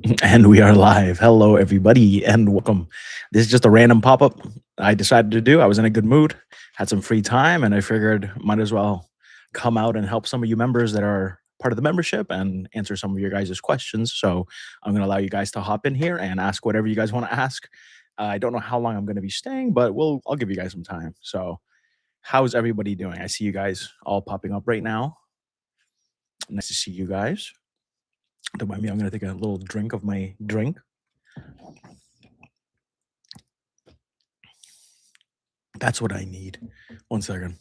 And we are live. Hello, everybody, and welcome. This is just a random pop up I decided to do. I was in a good mood, had some free time, and I figured might as well come out and help some of you members that are part of the membership and answer some of your guys' questions. So I'm going to allow you guys to hop in here and ask whatever you guys want to ask. I don't know how long I'm going to be staying, but I'll give you guys some time. So how's everybody doing? I see you guys all popping up right now. Nice to see you guys. Don't mind me. I'm going to take a little drink of my drink. That's what I need. One second.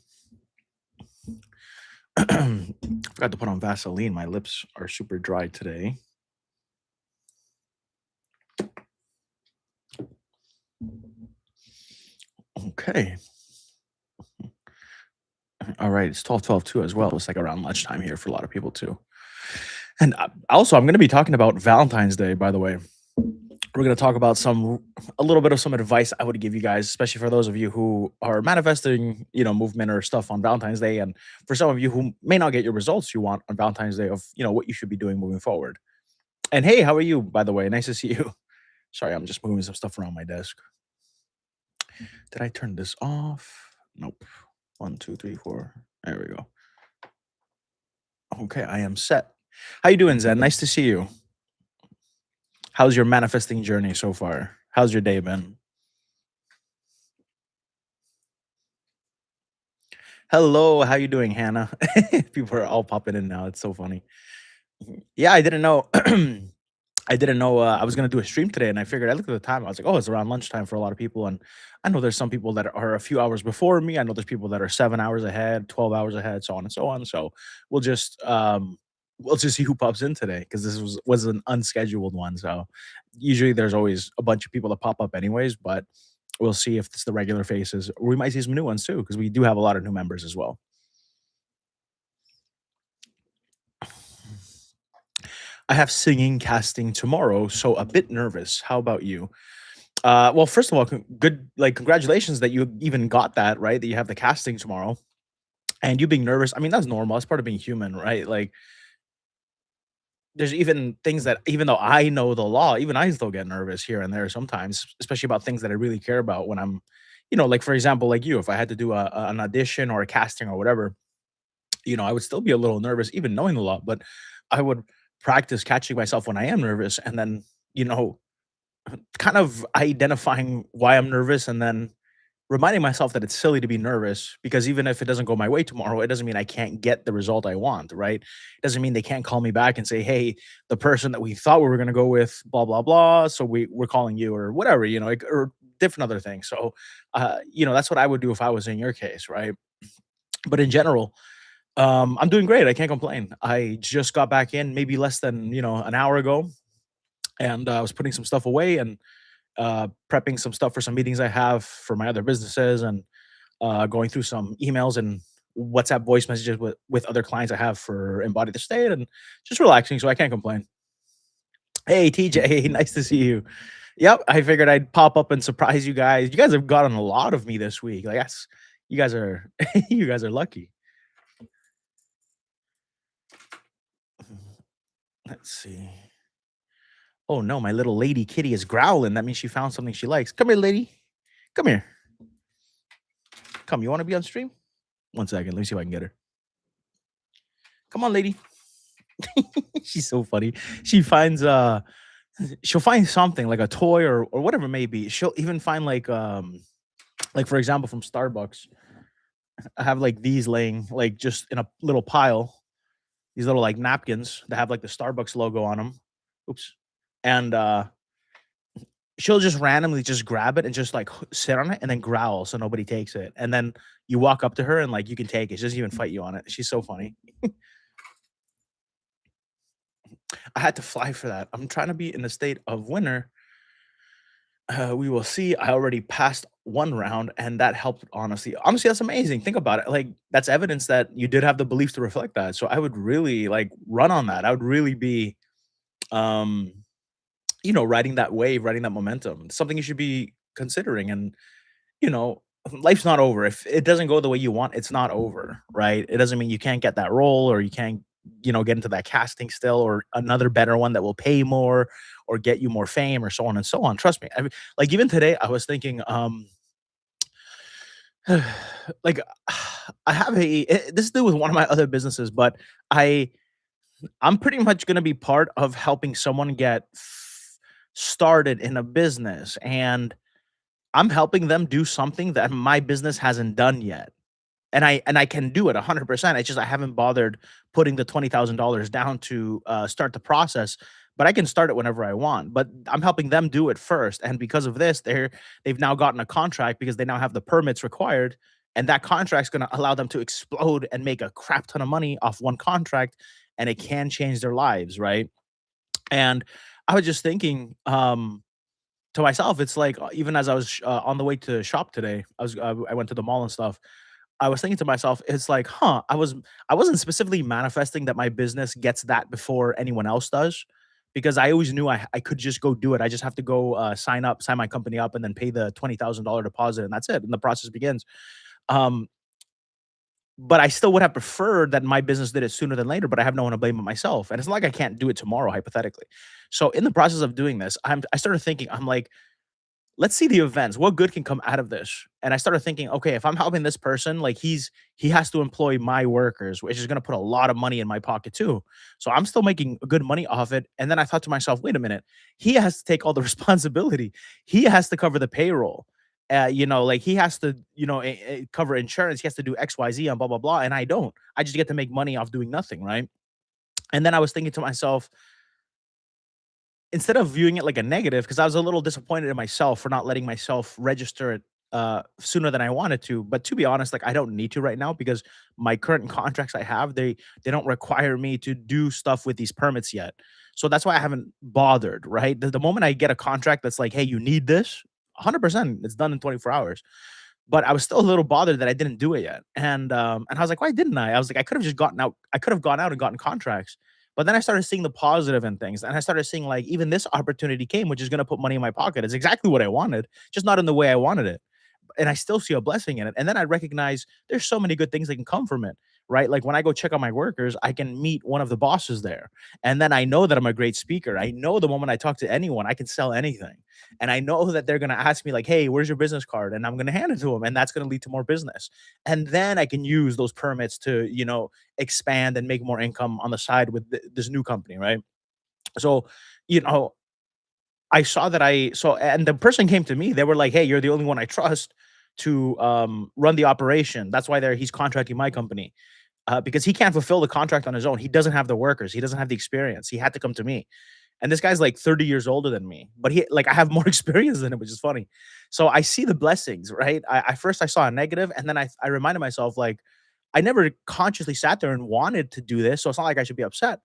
Forgot to put on Vaseline. My lips are super dry today. Okay. All right. It's 12:12 too as well. It's like around lunchtime here for a lot of people too. And also, I'm going to be talking about Valentine's Day, by the way. We're going to talk about a little bit of some advice I would give you guys, especially for those of you who are manifesting, movement or stuff on Valentine's Day. And for some of you who may not get your results you want on Valentine's Day of, what you should be doing moving forward. And hey, how are you, by the way? Nice to see you. Sorry, I'm just moving some stuff around my desk. Did I turn this off? Nope. One, two, three, four. There we go. Okay, I am set. How you doing, Zen? Nice to see you. How's your manifesting journey so far? How's your day been? Hello, how you doing, Hannah? People are all popping in now. It's so funny. Yeah, I didn't know. I didn't know I was gonna do a stream today, and I figured I looked at the time. I was like, "Oh, it's around lunchtime for a lot of people." And I know there's some people that are a few hours before me. I know there's people that are 7 hours ahead, 12 hours ahead, so on and so on. So we'll just um, we'll just see who pops in today because this was an unscheduled one. So usually there's always a bunch of people that pop up anyways, but we'll see if it's the regular faces. Or we might see some new ones too because we do have a lot of new members as well. I have singing casting tomorrow, so a bit nervous. How about you? Well, first of all, good, like, congratulations that you even got that, right? That you have the casting tomorrow, and you being nervous. I mean, that's normal. That's part of being human, right? Like, there's even things that, even though I know the law, even I still get nervous here and there sometimes, especially about things that I really care about. When I'm, like for example, like you, if I had to do an audition or a casting or whatever, I would still be a little nervous, even knowing the law. But I would practice catching myself when I am nervous, and then you know kind of identifying why I'm nervous and then reminding myself that it's silly to be nervous because even if it doesn't go my way tomorrow, it doesn't mean I can't get the result I want, right? It doesn't mean they can't call me back and say, "Hey, the person that we thought we were going to go with, blah blah blah, so we're calling you," or whatever, like, or different other things. So, that's what I would do if I was in your case, right? But in general, I'm doing great. I can't complain. I just got back in maybe less than an hour ago, and I was putting some stuff away and prepping some stuff for some meetings I have for my other businesses, and going through some emails and WhatsApp voice messages with other clients I have for Embody the State, and just relaxing. So I can't complain. Hey, TJ, nice to see you. Yep, I figured I'd pop up and surprise you guys. You guys have gotten a lot of me this week. Like, that's, you guys are you guys are lucky. Let's see. Oh no, my little lady kitty is growling. That means she found something she likes. Come here, lady. Come here. Come. You want to be on stream? One second. Let me see if I can get her. Come on, lady. She's so funny. She finds she'll find something like a toy or whatever it may be. She'll even find like for example from Starbucks. I have like these laying like just in a little pile. These little like napkins that have like the Starbucks logo on them. Oops. And she'll just randomly just grab it and just like sit on it and then growl so nobody takes it. And then you walk up to her and like you can take it. She doesn't even fight you on it. She's so funny. I had to fly for that. I'm trying to be in a state of winner. We will see. I already passed one round and that helped, honestly. Honestly, that's amazing. Think about it. Like, that's evidence that you did have the beliefs to reflect that. So I would really like run on that. I would really be um riding that wave, riding that momentum. It's something you should be considering. And you know, life's not over. If it doesn't go the way you want, it's not over, right? It doesn't mean you can't get that role or you can't get into that casting still, or another better one that will pay more or get you more fame or so on and so on. Trust me. I mean, like even today I was thinking, like I have this is to do with one of my other businesses, but I I'm pretty much going to be part of helping someone get started in a business, and I'm helping them do something that my business hasn't done yet. And I can do it 100%. It's just I haven't bothered putting the $20,000 down to, start the process, but I can start it whenever I want. But I'm helping them do it first, and because of this, they've now gotten a contract because they now have the permits required, and that contract's gonna allow them to explode and make a crap ton of money off one contract, and it can change their lives, right? And I was just thinking, to myself, it's like, even as I was, on the way to shop today, I went to the mall and stuff. I was thinking to myself, it's like, huh, I wasn't specifically manifesting that my business gets that before anyone else does, because I always knew I could just go do it. I just have to go, sign my company up, and then pay the $20,000 deposit, and that's it, and the process begins. Um, but I still would have preferred that my business did it sooner than later, but I have no one to blame but myself, and it's not like I can't do it tomorrow, hypothetically. So in the process of doing this, I started thinking, I'm like, let's see the events. What good can come out of this? And I started thinking, okay, if I'm helping this person, like he has to employ my workers, which is going to put a lot of money in my pocket too. So I'm still making good money off it. And then I thought to myself, wait a minute, he has to take all the responsibility. He has to cover the payroll. Like he has to, cover insurance. He has to do X, Y, Z, and blah blah blah. And I don't. I just get to make money off doing nothing, right? And then I was thinking to myself, instead of viewing it like a negative, because I was a little disappointed in myself for not letting myself register it, sooner than I wanted to. But to be honest, like I don't need to right now, because my current contracts I have, they don't require me to do stuff with these permits yet. So that's why I haven't bothered, right? The moment I get a contract that's like, hey, you need this, 100%, it's done in 24 hours. But I was still a little bothered that I didn't do it yet, and I was like, "Why didn't I?" I was like, "I could have just gotten out. I could have gone out and gotten contracts." But then I started seeing the positive in things, and I started seeing, like, even this opportunity came, which is gonna put money in my pocket. It's exactly what I wanted, just not in the way I wanted it, and I still see a blessing in it. And then I recognize there's so many good things that can come from it, right? Like when I go check on my workers, I can meet one of the bosses there. And then I know that I'm a great speaker. I know the moment I talk to anyone, I can sell anything. And I know that they're going to ask me, like, hey, where's your business card? And I'm going to hand it to them. And that's going to lead to more business. And then I can use those permits to, expand and make more income on the side with this new company, right? So, you know, I saw that I so and the person came to me, they were like, "Hey, you're the only one I trust to, run the operation." That's why he's contracting my company, because he can't fulfill the contract on his own. He doesn't have the workers, he doesn't have the experience. He had to come to me. And this guy's like 30 years older than me, but I have more experience than him, which is funny. So I see the blessings, right? I first I saw a negative, and then I reminded myself, like, I never consciously sat there and wanted to do this, so it's not like I should be upset.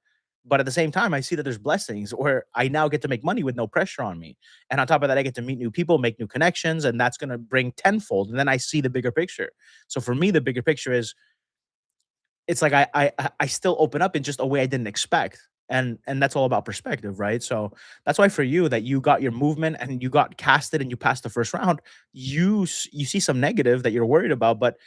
But at the same time, I see that there's blessings where I now get to make money with no pressure on me. And on top of that, I get to meet new people, make new connections, and that's gonna bring tenfold. And then I see the bigger picture. So for me, the bigger picture is, it's like I still open up in just a way I didn't expect. And that's all about perspective, right? So that's why for you, that you got your movement and you got casted and you passed the first round, you see some negative that you're worried about, but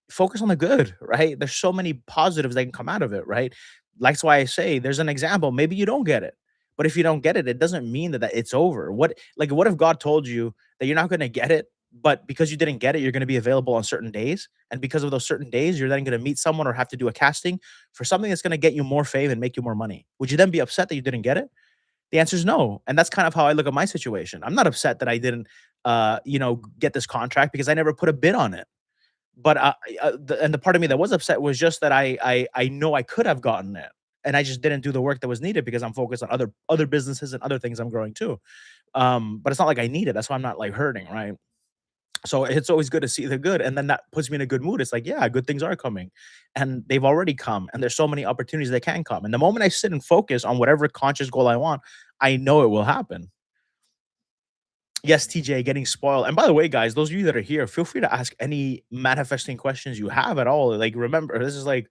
focus on the good, right? There's so many positives that can come out of it, right? That's why I say there's an example. Maybe you don't get it. But if you don't get it, it doesn't mean that it's over. What if God told you that you're not going to get it, but because you didn't get it, you're going to be available on certain days, and because of those certain days, you're then going to meet someone or have to do a casting for something that's going to get you more fame and make you more money. Would you then be upset that you didn't get it? The answer is no. And that's kind of how I look at my situation. I'm not upset that I didn't get this contract, because I never put a bid on it. But, the part of me that was upset was just that I know I could have gotten it, and I just didn't do the work that was needed because I'm focused on other businesses and other things I'm growing too. But it's not like I need it. That's why I'm not, like, hurting, right? So it's always good to see the good, and then that puts me in a good mood. It's like, yeah, good things are coming, and they've already come, and there's so many opportunities that can come. And the moment I sit and focus on whatever conscious goal I want, I know it will happen. Yes, TJ, getting spoiled. And by the way, guys, those of you that are here, feel free to ask any manifesting questions you have at all. Like, remember, this is like,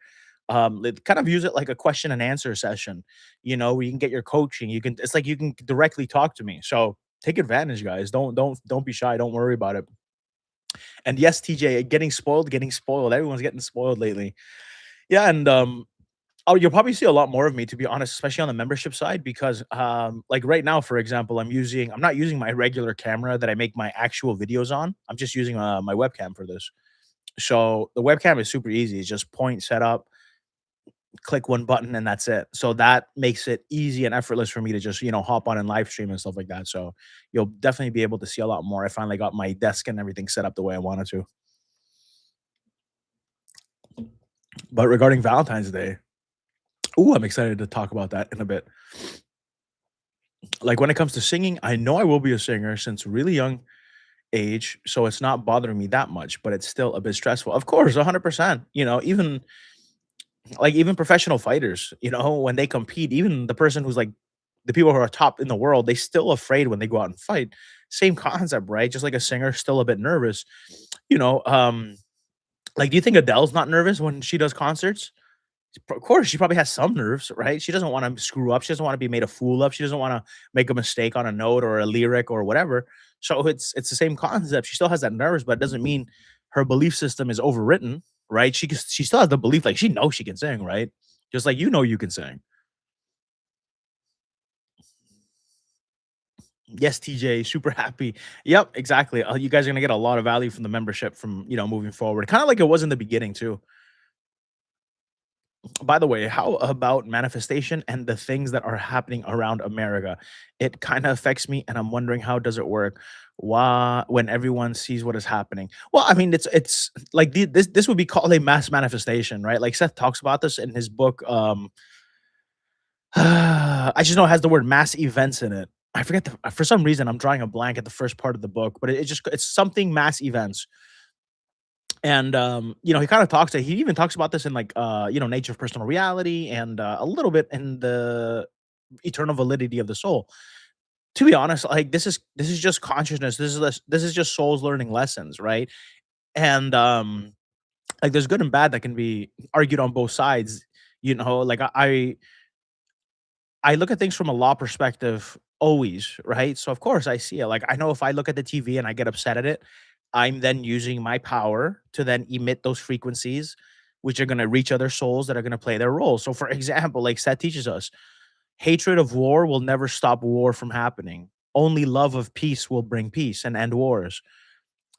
kind of use it like a question and answer session, where you can get your coaching. It's like you can directly talk to me. So take advantage, guys. Don't be shy. Don't worry about it. And yes, TJ, getting spoiled, getting spoiled. Everyone's getting spoiled lately. Yeah, and Oh, you'll probably see a lot more of me, to be honest, especially on the membership side, because, like right now, for example, I'm not using my regular camera that I make my actual videos on. I'm just using my webcam for this. So the webcam is super easy. It's just point, set up, click one button, and that's it. So that makes it easy and effortless for me to just hop on and live stream and stuff like that. So you'll definitely be able to see a lot more. I finally got my desk and everything set up the way I wanted to. But regarding Valentine's Day, ooh, I'm excited to talk about that in a bit. Like when it comes to singing, I know I will be a singer since really young age, so it's not bothering me that much, but it's still a bit stressful. Of course, 100%. Even even professional fighters, when they compete, even the person who's like the people who are top in the world, they still afraid when they go out and fight. Same concept, right? Just like a singer, still a bit nervous. You know, um, like, do you think Adele's not nervous when she does concerts? Of course, she probably has some nerves, right? She doesn't wanna screw up, she doesn't wanna be made a fool of, she doesn't wanna make a mistake on a note or a lyric or whatever. So it's the same concept. She still has that nerves, but it doesn't mean her belief system is overwritten, right? She still has the belief, like, she knows she can sing, right? Just like you can sing. Yes, TJ, super happy. Yep, exactly. You guys are gonna get a lot of value from the membership from, moving forward, kinda like it was in the beginning too. By the way, how about manifestation and the things that are happening around America? It kind of affects me, and I'm wondering how does it work? Why, when everyone sees what is happening? Well, I mean, it's like this would be called a mass manifestation, right? Like Seth talks about this in his book. I just know it has the word mass events in it. I forget for some reason I'm drawing a blank at the first part of the book, but it's something mass events. And, he kinda he even talks about this in, like, Nature of Personal Reality and, a little bit in the Eternal Validity of the Soul. To be honest, like, this is just consciousness. This is just souls learning lessons, right? And, like, there's good and bad that can be argued on both sides, like, I look at things from a law perspective always, right? So of course I see it. Like I know if I look at the TV and I get upset at it, I'm then using my power to then emit those frequencies, which are going to reach other souls that are going to play their role. So for example, like Seth teaches us, hatred of war will never stop war from happening. Only love of peace will bring peace and end wars.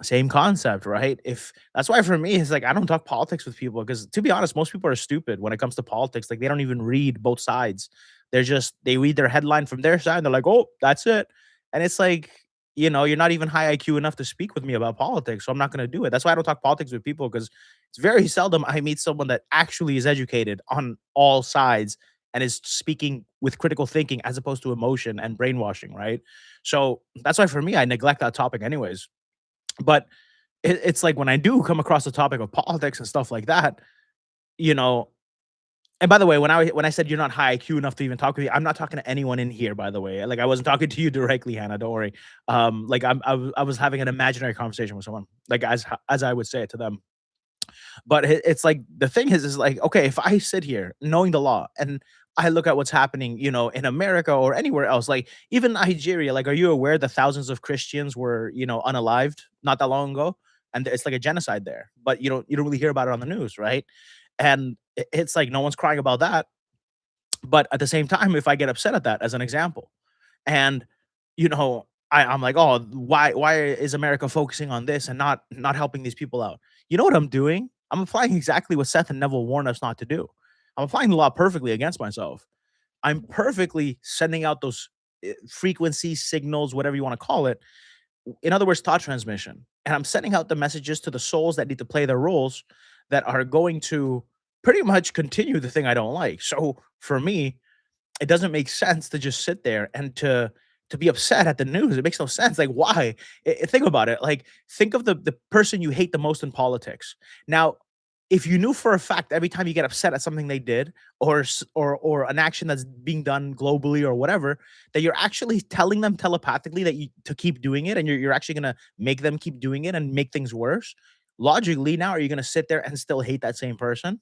Same concept, right? If that's why for me, it's like I don't talk politics with people because to be honest, most people are stupid when it comes to politics. Like they don't even read both sides. They read their headline from their side and they're like, oh, that's it. And it's like, you're not even high IQ enough to speak with me about politics. So I'm not gonna do it. That's why I don't talk politics with people because it's very seldom I meet someone that actually is educated on all sides and is speaking with critical thinking as opposed to emotion and brainwashing, right? So that's why for me, I neglect that topic anyways. But it's like when I do come across the topic of politics and stuff like that, you know and by the way, when I said you're not high IQ enough to even talk with me, I'm not talking to anyone in here, by the way. Like, I wasn't talking to you directly, Hannah, don't worry. Like, I was having an imaginary conversation with someone, like, as I would say it to them. But it's like the thing is like, okay, if I sit here knowing the law and I look at what's happening, in America or anywhere else, like even Nigeria, like, are you aware that thousands of Christians were, unalived not that long ago? And it's like a genocide there, but you don't really hear about it on the news, right? And it's like no one's crying about that. But at the same time, if I get upset at that, as an example, and I'm like, oh, why is America focusing on this and not helping these people out? You know what I'm doing? I'm applying exactly what Seth and Neville warned us not to do. I'm applying the law perfectly against myself. I'm perfectly sending out those frequency signals, whatever you want to call it. In other words, thought transmission. And I'm sending out the messages to the souls that need to play their roles that are going to pretty much continue the thing I don't like. So for me, it doesn't make sense to just sit there and to be upset at the news. It makes no sense. Like, why? Think about it. Like, think of the person you hate the most in politics. Now, if you knew for a fact every time you get upset at something they did, or an action that's being done globally or whatever, that you're actually telling them telepathically that you to keep doing it, and you're actually gonna make them keep doing it and make things worse. Logically, now are you gonna sit there and still hate that same person?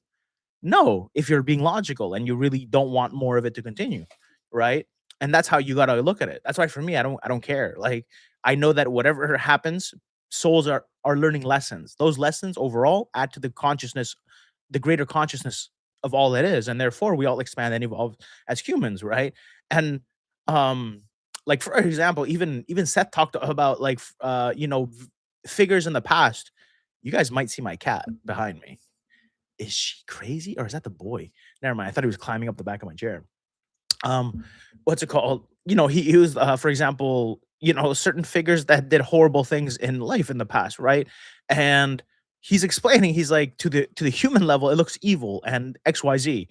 No, if you're being logical and you really don't want more of it to continue, right? And that's how you gotta look at it. That's why for me, I don't care. Like I know that whatever happens, souls are learning lessons. Those lessons overall add to the consciousness, the greater consciousness of all it is, and therefore we all expand and evolve as humans, right? And um, like for example, even Seth talked about like figures in the past. You guys might see my cat behind me. Is she crazy or is that the boy? Never mind. I thought he was climbing up the back of my chair. um what's it called, he was for example, certain figures that did horrible things in life in the past, right? And he's explaining, he's like, to the human level it looks evil and xyz,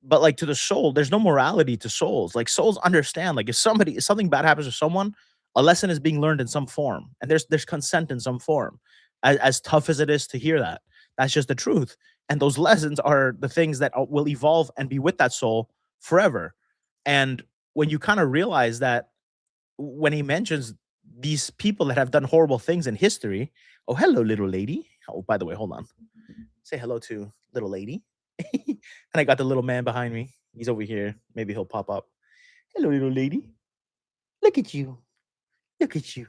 but like to the soul there's no morality to souls. Like souls understand, like if something bad happens to someone, a lesson is being learned in some form, and there's consent in some form. As tough as it is to hear that, that's just the truth. And those lessons are the things that will evolve and be with that soul forever. And when you kind of realize that, when he mentions these people that have done horrible things in history. Oh, hello, little lady. Oh, by the way, hold on. Say hello to little lady. And I got the little man behind me. He's over here. Maybe he'll pop up. Hello, little lady. Look at you. Look at you.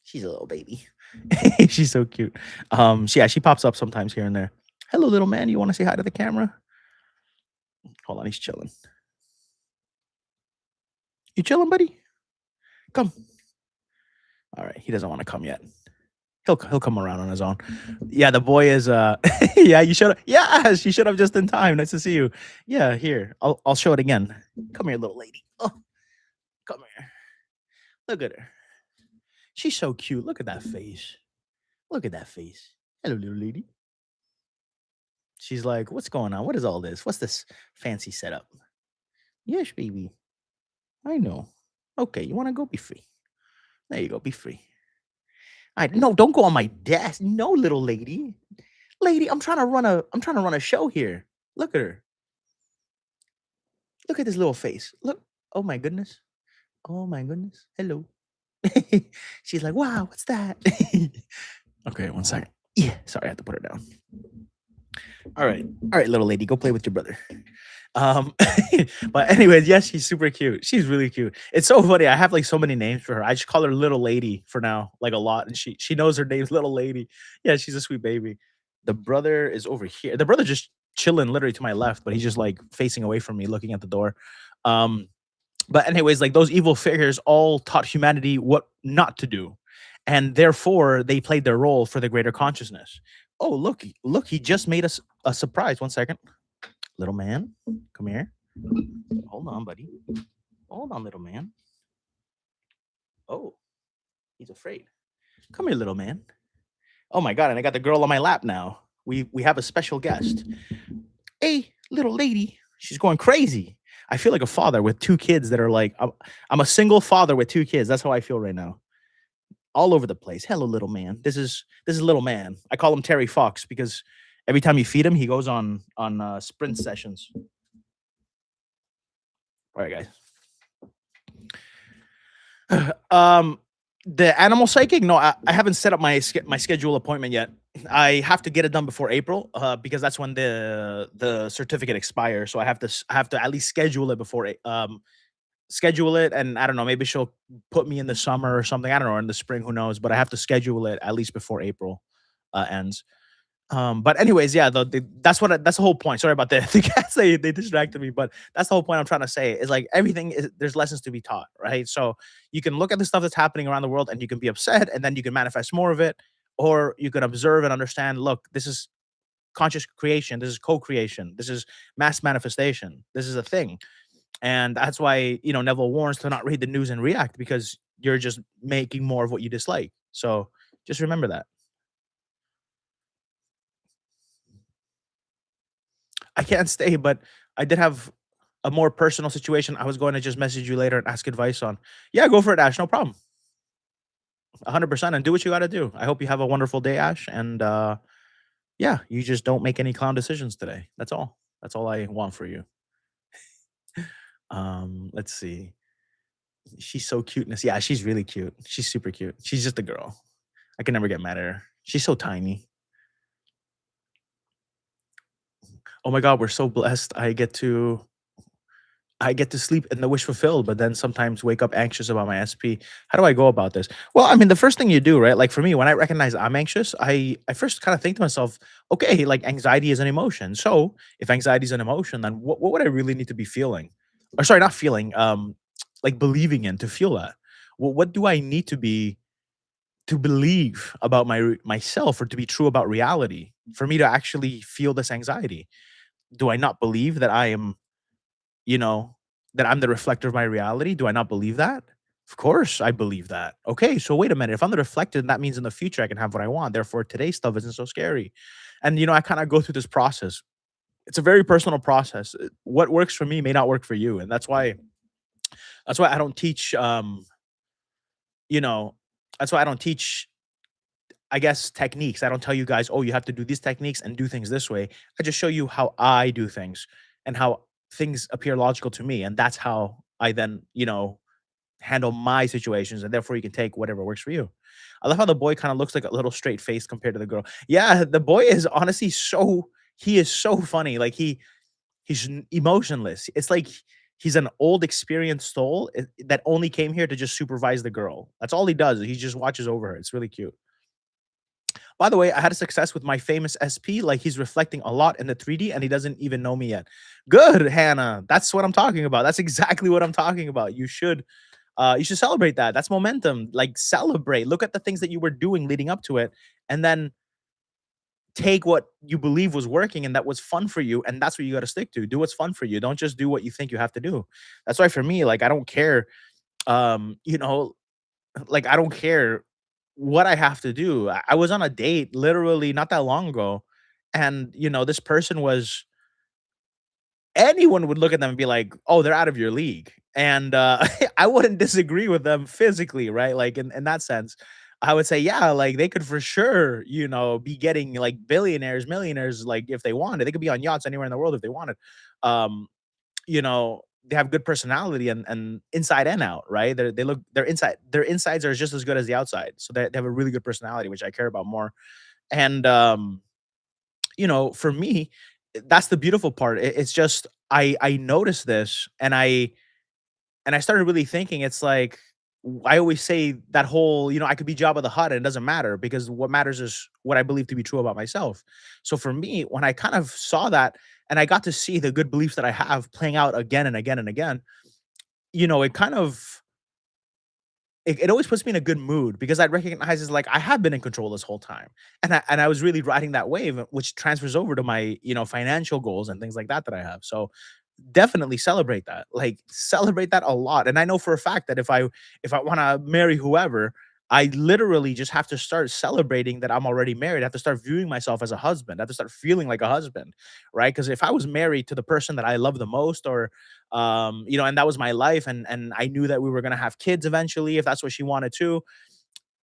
She's a little baby. She's so cute. Yeah, she pops up sometimes here and there. Hello, little man. You want to say hi to the camera? Hold on, he's chilling. You chilling, buddy? Come. All right, he doesn't want to come yet. He'll come around on his own. Yeah, the boy is yeah, you showed up. Yes, you showed up just in time. Nice to see you. Yeah, here. I'll show it again. Come here, little lady. Oh, come here. Look at her. She's so cute. Look at that face. Look at that face. Hello, little lady. She's like, what's going on? What is all this? What's this fancy setup? Yes, baby. I know. Okay, you want to go? Be free. There you go. Be free. I no, don't go on my desk. No, little lady. Lady, I'm trying to run a show here. Look at her. Look at this little face. Look. Oh my goodness. Oh my goodness. Hello. She's like, wow, what's that? Okay, one second. Yeah, sorry, I had to put her down. All right. All right, little lady, go play with your brother. Um, but anyways, yes, she's super cute. She's really cute. It's so funny. I have like so many names for her. I just call her little lady for now, like a lot, and she knows her name's little lady. Yeah, she's a sweet baby. The brother is over here. The brother just chilling literally to my left, but he's just like facing away from me, looking at the door. Um, but anyways, like those evil figures all taught humanity what not to do, and therefore they played their role for the greater consciousness. Oh, look, he just made us a surprise. One second. Little man, come here. Hold on, buddy. Hold on, little man. Oh, he's afraid. Come here, little man. Oh my god, and I got the girl on my lap now. We have a special guest. Hey, little lady. She's going crazy. I feel like a father with two kids that are like, I'm a single father with two kids. That's how I feel right now. All over the place. Hello, little man. This is little man. I call him Terry Fox because every time you feed him, he goes on sprint sessions. All right, guys. The animal psychic? No, I haven't set up my schedule appointment yet. I have to get it done before April, because that's when the certificate expires. So I have to at least schedule it before schedule it, and I don't know, maybe she'll put me in the summer or something. I don't know, in the spring, who knows? But I have to schedule it at least before April ends. But anyways, yeah, that's the whole point. Sorry about that. The cats, they distracted me, but that's the whole point I'm trying to say is like everything is there's lessons to be taught, right? So you can look at the stuff that's happening around the world and you can be upset and then you can manifest more of it, or you can observe and understand, look, this is conscious creation, this is co-creation, this is mass manifestation, this is a thing. And that's why, Neville warns to not read the news and react because you're just making more of what you dislike. So just remember that. I can't stay, but I did have a more personal situation I was going to just message you later and ask advice on. Yeah, go for it, Ash. No problem. 100%. And do what you got to do. I hope you have a wonderful day, Ash. And yeah, you just don't make any clown decisions today. That's all. That's all I want for you. Let's see. She's so cuteness. Yeah, she's really cute. She's super cute. She's just a girl. I can never get mad at her. She's so tiny. Oh my god, we're so blessed. I get to sleep and the wish fulfilled, but then sometimes wake up anxious about my SP. How do I go about this? Well, I mean, the first thing you do, right? Like for me, when I recognize I'm anxious, I first kind of think to myself, okay, like anxiety is an emotion. So if anxiety is an emotion, then what would I really need to be feeling? Or sorry, not feeling, like believing in to feel that. What do I need to believe about myself or to be true about reality for me to actually feel this anxiety? Do I not believe that I am, you know, that I'm the reflector of my reality? Do I not believe that? Of course I believe that. Okay, so wait a minute. If I'm the reflector, then that means in the future I can have what I want. Therefore, today's stuff isn't so scary. And I kind of go through this process. It's a very personal process. What works for me may not work for you, and that's why I don't teach. You know, that's why I don't teach. I guess techniques. I don't tell you guys, oh, you have to do these techniques and do things this way. I just show you how I do things and how things appear logical to me, and that's how I then handle my situations, and therefore you can take whatever works for you. I love how the boy kind of looks like a little straight face compared to the girl. Yeah, the boy is honestly he is so funny. Like emotionless. It's like he's an old experienced soul that only came here to just supervise the girl. That's all he does. He just watches over her. It's really cute. By the way, I had a success with my famous SP. Like he's reflecting a lot in the 3D and he doesn't even know me yet. Good, Hannah. That's what I'm talking about. That's exactly what I'm talking about. You should celebrate that. That's momentum. Like celebrate. Look at the things that you were doing leading up to it and then take what you believe was working and that was fun for you and that's what you got to stick to. Do what's fun for you. Don't just do what you think you have to do. That's why for me like I don't care um you know like I don't care what I have to do. I was on a date literally not that long ago and this person was anyone would look at them and be like, "Oh, they're out of your league." And I wouldn't disagree with them physically, right? Like in that sense, I would say, yeah, like they could for sure, be getting like billionaires, millionaires, like if they wanted, they could be on yachts anywhere in the world if they wanted. Um, they have good personality and inside and out, right? They look their insides are just as good as the outside, so they have a really good personality, which I care about more. And for me, that's the beautiful part. It's just I noticed this and I started really thinking it's like I always say that whole, I could be Jabba the Hutt and it doesn't matter because what matters is what I believe to be true about myself. So for me, when I kind of saw that and I got to see the good beliefs that I have playing out again and again and again, it kind of it always puts me in a good mood because I recognize it's like I have been in control this whole time. And I was really riding that wave, which transfers over to my, financial goals and things like that I have. So definitely celebrate that. Like celebrate that a lot. And I know for a fact that if I want to marry whoever, I literally just have to start celebrating that I'm already married. I have to start viewing myself as a husband. I have to start feeling like a husband, right? Because if I was married to the person that I love the most, or and that was my life, and I knew that we were gonna have kids eventually, if that's what she wanted to,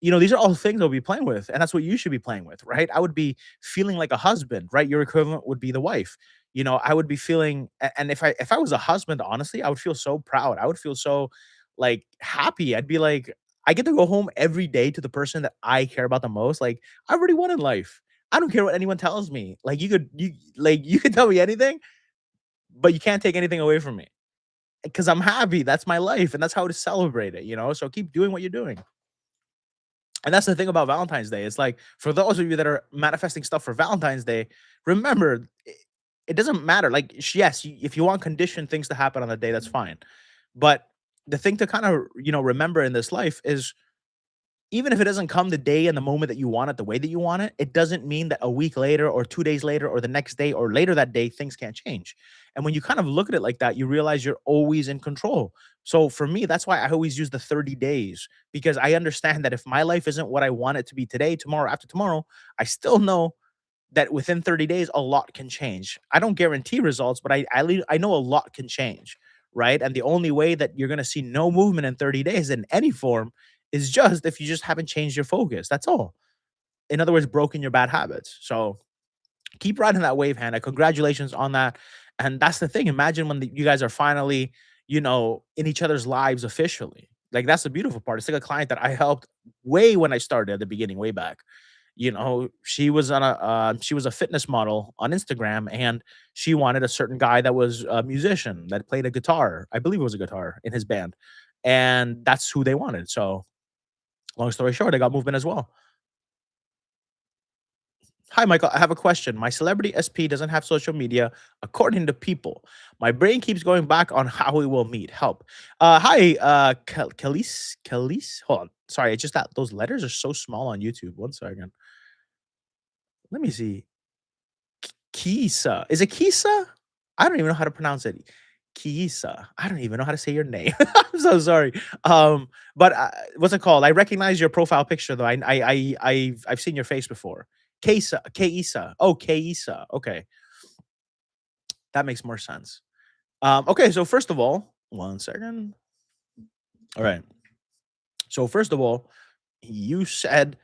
these are all things I'll be playing with, and that's what you should be playing with, right? I would be feeling like a husband, right? Your equivalent would be the wife. I would be feeling, and if I was a husband, honestly, I would feel so proud. I would feel so like happy. I'd be like, I get to go home every day to the person that I care about the most. Like I already won in life. I don't care what anyone tells me. Like you could tell me anything, but you can't take anything away from me because I'm happy. That's my life, and that's how to celebrate it. So keep doing what you're doing. And that's the thing about Valentine's Day. It's like for those of you that are manifesting stuff for Valentine's Day, remember it doesn't matter. Like yes, if you want conditioned things to happen on the day, that's fine. But the thing to kind of remember in this life is even if it doesn't come the day and the moment that you want it the way that you want it, it doesn't mean that a week later or 2 days later or the next day or later that day, things can't change. And when you kind of look at it like that, you realize you're always in control. So for me, that's why I always use the 30 days because I understand that if my life isn't what I want it to be today, tomorrow, after tomorrow, I still know that within 30 days, a lot can change. I don't guarantee results, but I know a lot can change, right? And the only way that you're going to see no movement in 30 days in any form is just if you just haven't changed your focus. That's all. In other words, broken your bad habits. So keep riding that wave, Hannah. Congratulations on that. And that's the thing. Imagine when you guys are finally, in each other's lives officially. Like that's the beautiful part. It's like a client that I helped way when I started at the beginning, way back. She was on she was a fitness model on Instagram, and she wanted a certain guy that was a musician that played a guitar. I believe it was a guitar in his band, and that's who they wanted. So, long story short, I got movement as well. Hi, Michael. I have a question. My celebrity SP doesn't have social media, according to people. My brain keeps going back on how we will meet. Help. Hi, Khalees. Khalees. Hold on. Sorry, it's just that those letters are so small on YouTube. One second. Let me see. Kisa. Is it Kisa? I don't even know how to pronounce it. Kisa. I don't even know how to say your name. I'm so sorry. But what's it called? I recognize your profile picture though. I've seen your face before. Kisa. Kaisa. Oh, Kaisa. Okay, that makes more sense. Okay, so first of all, one second. All right. So first of all, you said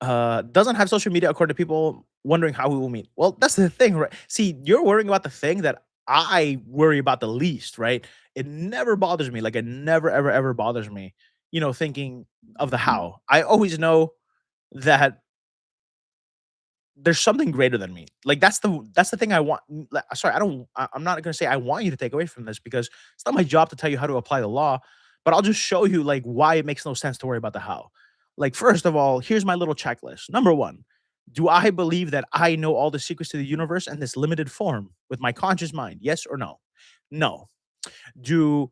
doesn't have social media according to people wondering how we will meet. Well, that's the thing, right? See, you're worrying about the thing that I worry about the least, right? It never bothers me. Like it never, ever, ever bothers me, thinking of the how. I always know that there's something greater than me. Like that's the thing I want. Sorry, I'm not gonna say I want you to take away from this because it's not my job to tell you how to apply the law, but I'll just show you like why it makes no sense to worry about the how. Like first of all, here's my little checklist. Number one, do I believe that I know all the secrets to the universe in this limited form with my conscious mind? Yes or no? No. Do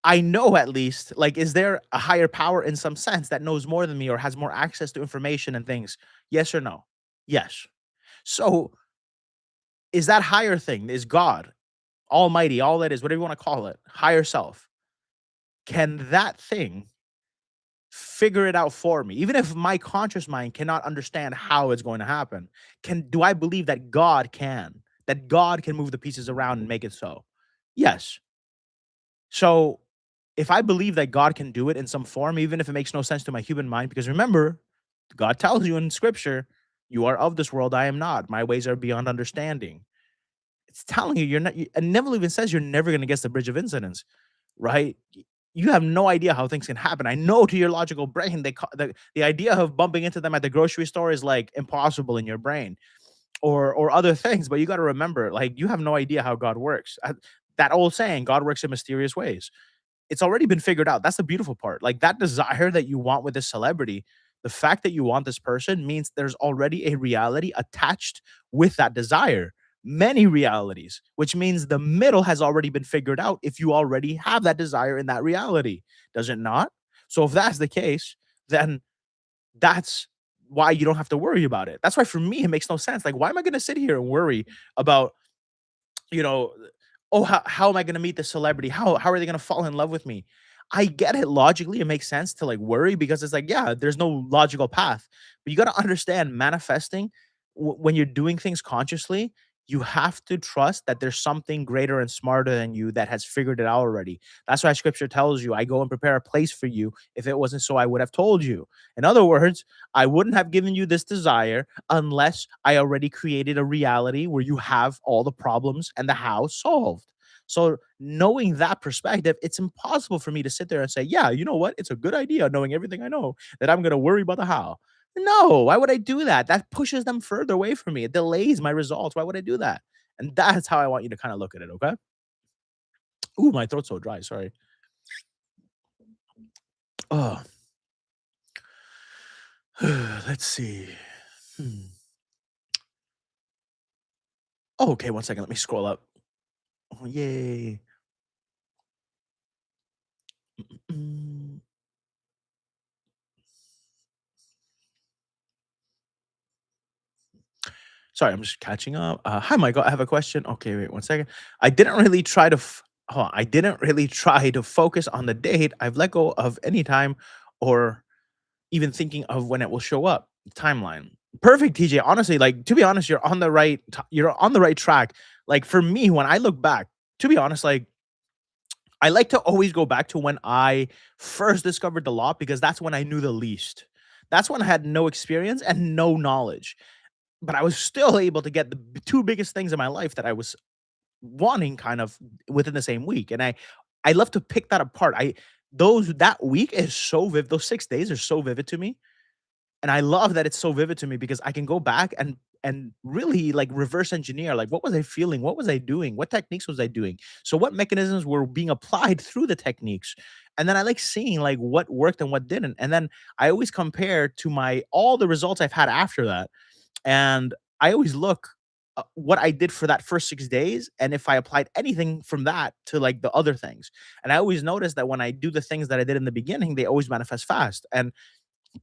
I know at least like is there a higher power in some sense that knows more than me or has more access to information and things? Yes or no? Yes. So, is that higher thing, is God, Almighty, all that is, whatever you wanna call it, higher self, can that thing figure it out for me? Even if my conscious mind cannot understand how it's going to happen, do I believe that God can? That God can move the pieces around and make it so? Yes. So, if I believe that God can do it in some form, even if it makes no sense to my human mind, because remember, God tells you in scripture, "You are of this world, I am not. My ways are beyond understanding." It's telling you you're not it never even says you're never gonna guess the bridge of incidents, right? You have no idea how things can happen. I know to your logical brain, the idea of bumping into them at the grocery store is, like, impossible in your brain or other things, but you gotta remember, like, you have no idea how God works. That old saying, "God works in mysterious ways." It's already been figured out. That's the beautiful part. Like that desire that you want with this celebrity, the fact that you want this person means there's already a reality attached with that desire. Many realities, which means the middle has already been figured out if you already have that desire in that reality. Does it not? So if that's the case, then that's why you don't have to worry about it. That's why for me it makes no sense. Like, why am I going to sit here and worry about you know, oh, how am I gonna meet this celebrity? How are they gonna fall in love with me? I get it logically, it makes sense to like worry because it's like, yeah, there's no logical path. But you gotta understand manifesting when you're doing things consciously, you have to trust that there's something greater and smarter than you that has figured it out already. That's why scripture tells you, I go and prepare a place for you. If it wasn't so, I would have told you. In other words, I wouldn't have given you this desire unless I already created a reality where you have all the problems and the how solved. So, knowing that perspective, it's impossible for me to sit there and say, yeah, you know what? It's a good idea, knowing everything I know, that I'm going to worry about the how. No, why would I do that? That pushes them further away from me. It delays my results. Why would I do that? And that's how I want you to kind of look at it. Okay. Ooh, my throat's so dry. Sorry. Oh, let's see. Hmm. Oh, okay, one second. Let me scroll up. Oh, yay. Mm. Sorry, I'm just catching up. Hi, Michael. I have a question. Okay, wait one second. I didn't really try to. Hold on. I didn't really try to focus on the date. I've let go of any time or even thinking of when it will show up. Timeline. Perfect, TJ. Honestly, like to be honest, you're on the right track. Like for me, when I look back, to be honest, like I like to always go back to when I first discovered the law because that's when I knew the least. That's when I had no experience and no knowledge, but I was still able to get the two biggest things in my life that I was wanting kind of within the same week. And I love to pick that apart. I those that week is so vivid. Those 6 days are so vivid to me And I love that it's so vivid to me because I can go back and really like reverse engineer like what was I feeling? What was I doing? What techniques was I doing? So what mechanisms were being applied through the techniques? And then I like seeing like what worked and what didn't. And then I always compare to my all the results I've had after that. And I always look what I did for that first 6 days and if I applied anything from that to like the other things. And I always notice that when I do the things that I did in the beginning, they always manifest fast. And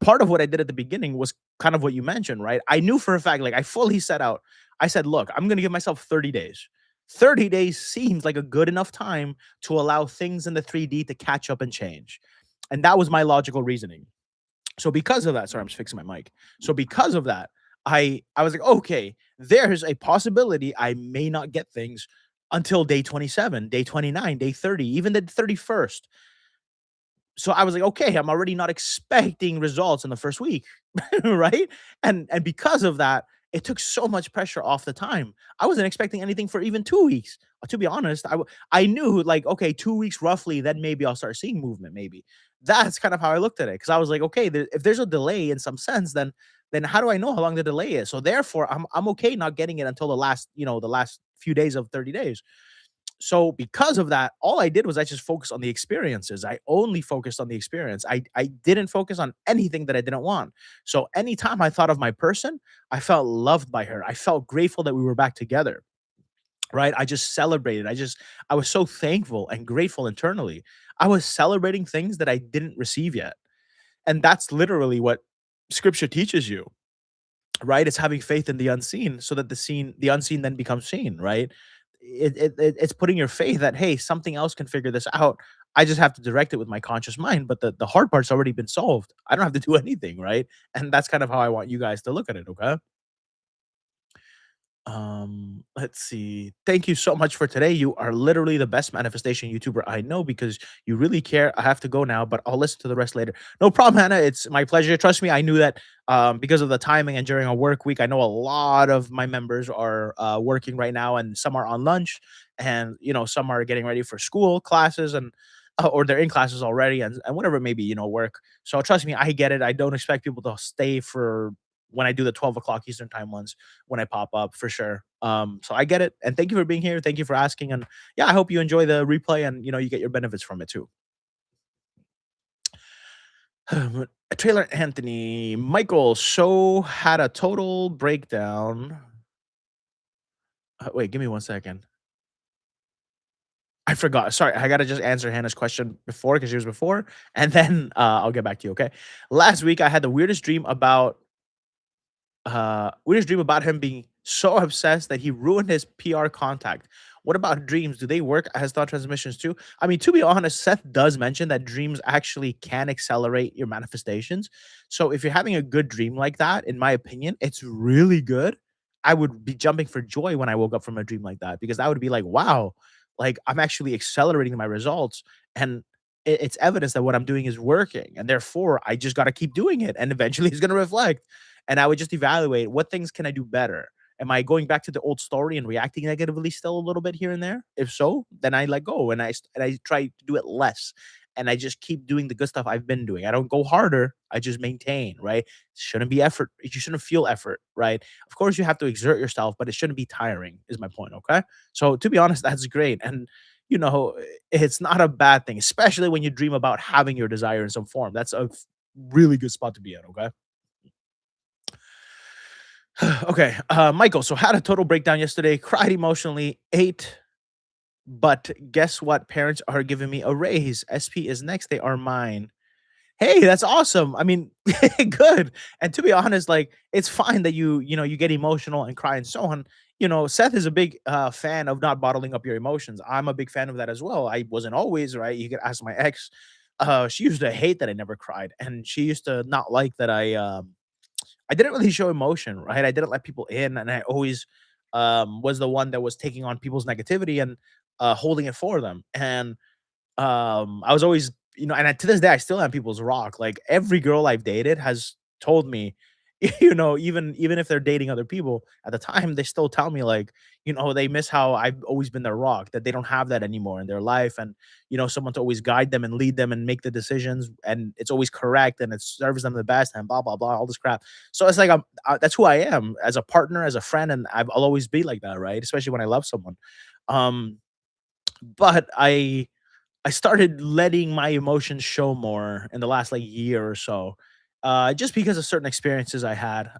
part of what I did at the beginning was kind of what you mentioned, right? I knew for a fact, like I fully set out, I said, look, I'm going to give myself 30 days. 30 days seems like a good enough time to allow things in the 3D to catch up and change. And that was my logical reasoning. So because of that, sorry, I'm just fixing my mic. So because of that, I was like, okay, there's a possibility I may not get things until day 27, day 29, day 30, even the 31st. So I was like, okay, I'm already not expecting results in the first week, right? And because of that, it took so much pressure off the time. I wasn't expecting anything for even 2 weeks. To be honest, I knew like, okay, 2 weeks roughly, then maybe I'll start seeing movement. Maybe that's kind of how I looked at it because I was like, okay, if there's a delay in some sense, then how do I know how long the delay is? So therefore, I'm okay not getting it until the last, the last few days of 30 days. So because of that, all I did was I just focused on the experiences. I only focused on the experience. I didn't focus on anything that I didn't want. So anytime I thought of my person, I felt loved by her. I felt grateful that we were back together. Right? I just celebrated. I was so thankful and grateful internally. I was celebrating things that I didn't receive yet. And that's literally what scripture teaches you, right? It's having faith in the unseen so that the unseen then becomes seen, right? It's putting your faith that hey, something else can figure this out. I just have to direct it with my conscious mind, but the hard part's already been solved. I don't have to do anything, right? And that's kind of how I want you guys to look at it, okay? Let's see. Thank you so much for today. You are literally the best manifestation YouTuber I know because you really care. I have to go now, but I'll listen to the rest later. No problem, Hannah. It's my pleasure. Trust me, I knew that because of the timing and during a work week, I know a lot of my members are working right now, and some are on lunch, and some are getting ready for school, classes, and or they're in classes already, and whatever it may be, work. So trust me, I get it. I don't expect people to stay for when I do the 12 o'clock Eastern time ones when I pop up for sure. So I get it, and thank you for being here. Thank you for asking, and yeah, I hope you enjoy the replay and you get your benefits from it too. Trailer Anthony Michael show had a total breakdown. Wait, give me 1 second. I forgot. Sorry, I gotta just answer Hannah's question before because she was before, and then I'll get back to you. Okay. Last week I had the weirdest dream about him being so obsessed that he ruined his PR contact. What about dreams? Do they work as thought transmissions too? I mean, to be honest, Seth does mention that dreams actually can accelerate your manifestations. So if you're having a good dream like that, in my opinion, it's really good. I would be jumping for joy when I woke up from a dream like that because I would be like, wow, like I'm actually accelerating my results. And it's evidence that what I'm doing is working. And therefore, I just got to keep doing it. And eventually it's going to reflect. And I would just evaluate what things can I do better? Am I going back to the old story and reacting negatively still a little bit here and there? If so, then I let go and I try to do it less. And I just keep doing the good stuff I've been doing. I don't go harder. I just maintain, right? Shouldn't be effort. You shouldn't feel effort, right? Of course, you have to exert yourself, but it shouldn't be tiring, is my point. Okay. So to be honest, that's great. And it's not a bad thing, especially when you dream about having your desire in some form. That's a really good spot to be in. Okay. Okay, Michael. So had a total breakdown yesterday. Cried emotionally. Ate, but guess what? Parents are giving me a raise. SP is next. They are mine. Hey, that's awesome. I mean, good. And to be honest, like it's fine that you get emotional and cry and so on. Seth is a big fan of not bottling up your emotions. I'm a big fan of that as well. I wasn't always, right. You could ask my ex. She used to hate that I never cried, and she used to not like that I didn't really show emotion, right? I didn't let people in, and I always was the one that was taking on people's negativity and holding it for them. And I was always, to this day, I still am people's rock. Like every girl I've dated has told me even if they're dating other people, at the time, they still tell me, like, they miss how I've always been their rock, that they don't have that anymore in their life, and, someone to always guide them and lead them and make the decisions, and it's always correct, and it serves them the best, and blah, blah, blah, all this crap. So it's like, that's who I am as a partner, as a friend, and I'll always be like that, right? Especially when I love someone. Um, but I started letting my emotions show more in the last, like, year or so, just because of certain experiences I had,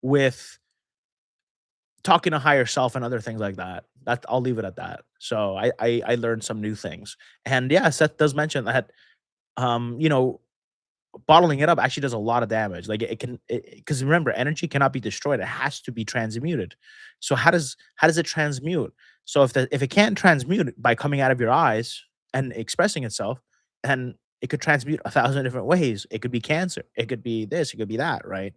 with talking to higher self and other things like that. I'll leave it at that. So I learned some new things. And yeah, Seth does mention that, um, you know, bottling it up actually does a lot of damage. Like, it can, because remember, energy cannot be destroyed. It has to be transmuted. So how does it transmute? So if it can't transmute by coming out of your eyes and expressing itself, then it could transmute a thousand different ways. It could be cancer. It could be this. It could be that. Right.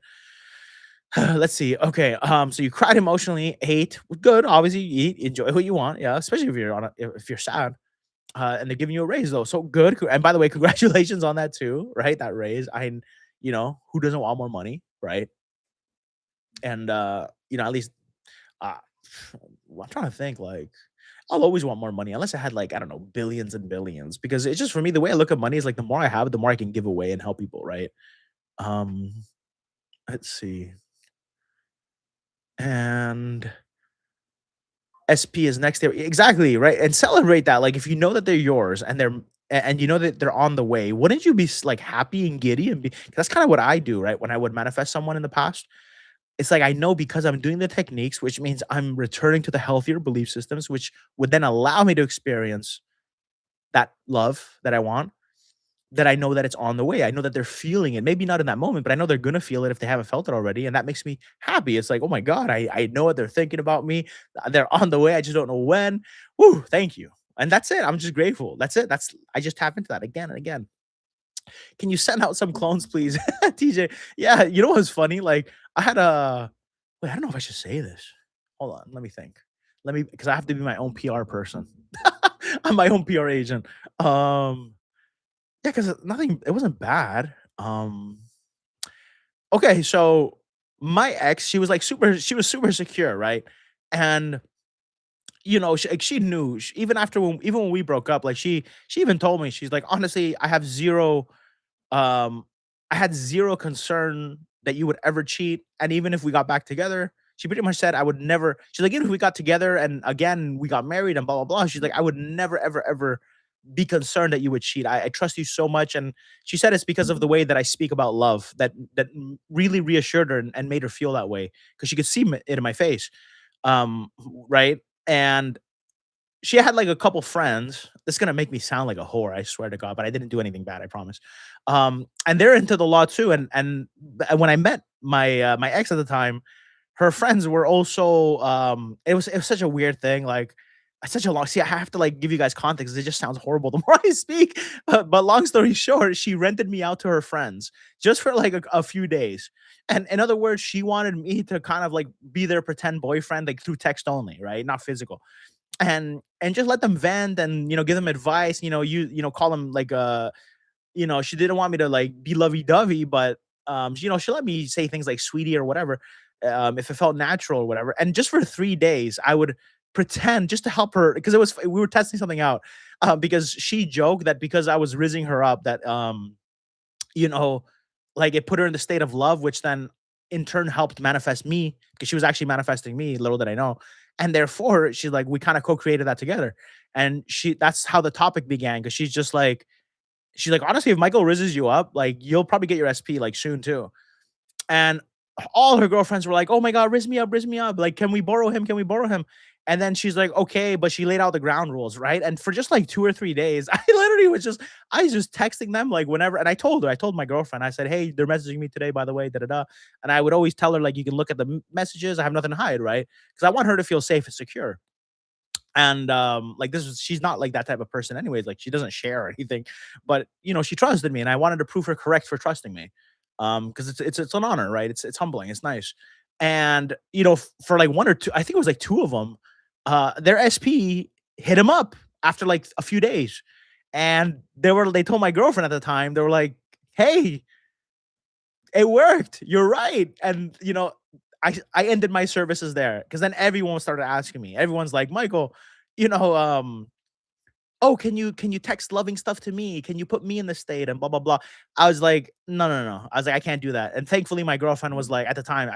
Let's see. Okay. So you cried emotionally, ate. Good. Obviously, you eat. Enjoy what you want. Yeah. Especially if you're sad. And they're giving you a raise though. So good. And by the way, congratulations on that too, right? That raise. Who doesn't want more money, right? And at least, uh I'm trying to think, like, I'll always want more money unless I had, like, I don't know, billions and billions, because it's just, for me, the way I look at money is like, the more I have, the more I can give away and help people, right? Um let's see. And SP is next there. Exactly, right? And celebrate that. Like, if you know that they're yours and and you know that they're on the way, wouldn't you be like happy and giddy and be? 'Cause that's kind of what I do, right? When I would manifest someone in the past, it's like I know, because I'm doing the techniques, which means I'm returning to the healthier belief systems, which would then allow me to experience that love that I want, that I know that it's on the way. I know that they're feeling it. Maybe not in that moment, but I know they're gonna feel it if they haven't felt it already, and that makes me happy. It's like, "Oh my god, I know what they're thinking about me. They're on the way, I just don't know when. Woo, thank you." And that's it. I'm just grateful. That's it. I just tap into that again and again. "Can you send out some clones, please?" TJ. Yeah, you know what's funny? Like, I had a wait, I don't know if I should say this. Hold on, let me think. Let me, because I have to be my own PR person. I'm my own PR agent. Um yeah, because nothing, it wasn't bad. Okay, so my ex, she was super secure, right? And she knew, even when we broke up, like, she even told me, she's like, honestly, um I had zero concern that you would ever cheat. And even if we got back together, she pretty much said I would never, she's like, even if we got together and again we got married and blah blah blah, she's like, I would never ever ever be concerned that you would cheat. I trust you so much. And she said it's because of the way that I speak about love that really reassured her and made her feel that way, because she could see it in my face. Right. And she had, like, a couple friends. This is gonna make me sound like a whore, I swear to God, but I didn't do anything bad, I promise. And they're into the law too, and when I met my ex at the time, her friends were also, it was such a weird thing, like, such a long, see, I have to, like, give you guys context, it just sounds horrible the more I speak, but long story short, she rented me out to her friends just for, like, a few days, and in other words, she wanted me to kind of, like, be their pretend boyfriend, like, through text only, right? Not physical. And just let them vent and, give them advice, call them, like, she didn't want me to, like, be lovey-dovey, but, she let me say things like "sweetie" or whatever, if it felt natural or whatever, and just for 3 days, I would pretend just to help her, because we were testing something out, because she joked that because I was rizzing her up, that, you know, like, it put her in the state of love, which then in turn helped manifest me, because she was actually manifesting me, little did I know. And therefore, she's like, we kind of co-created that together. And that's how the topic began, because she's like, honestly, if Michael rizzes you up, like, you'll probably get your SP, like, soon too. And all her girlfriends were like, "Oh my god, rizz me up. Like, can we borrow him? Can we borrow him?" And then she's like, "Okay," but she laid out the ground rules, right? And for just like 2 or 3 days, I was just texting them, like, whenever, and I told my girlfriend, I said, "Hey, they're messaging me today, by the way, da da da." And I would always tell her, like, "You can look at the messages. I have nothing to hide," right? Because I want her to feel safe and secure. And like, she's not like that type of person anyways, like, she doesn't share or anything, but she trusted me, and I wanted to prove her correct for trusting me, because it's an honor, right? It's humbling, it's nice. And for like one or two, I think it was like two of them, their SP hit him up after like a few days, and they told my girlfriend at the time, they were like, "Hey, It worked. You're right. And I ended my services there because then everyone started asking me. Everyone's like, Michael, you know, oh, can you text loving stuff to me? Can you put me in the state and blah blah blah? I was like, no, no, no. I was like, I can't do that. And thankfully, my girlfriend was like, at the time,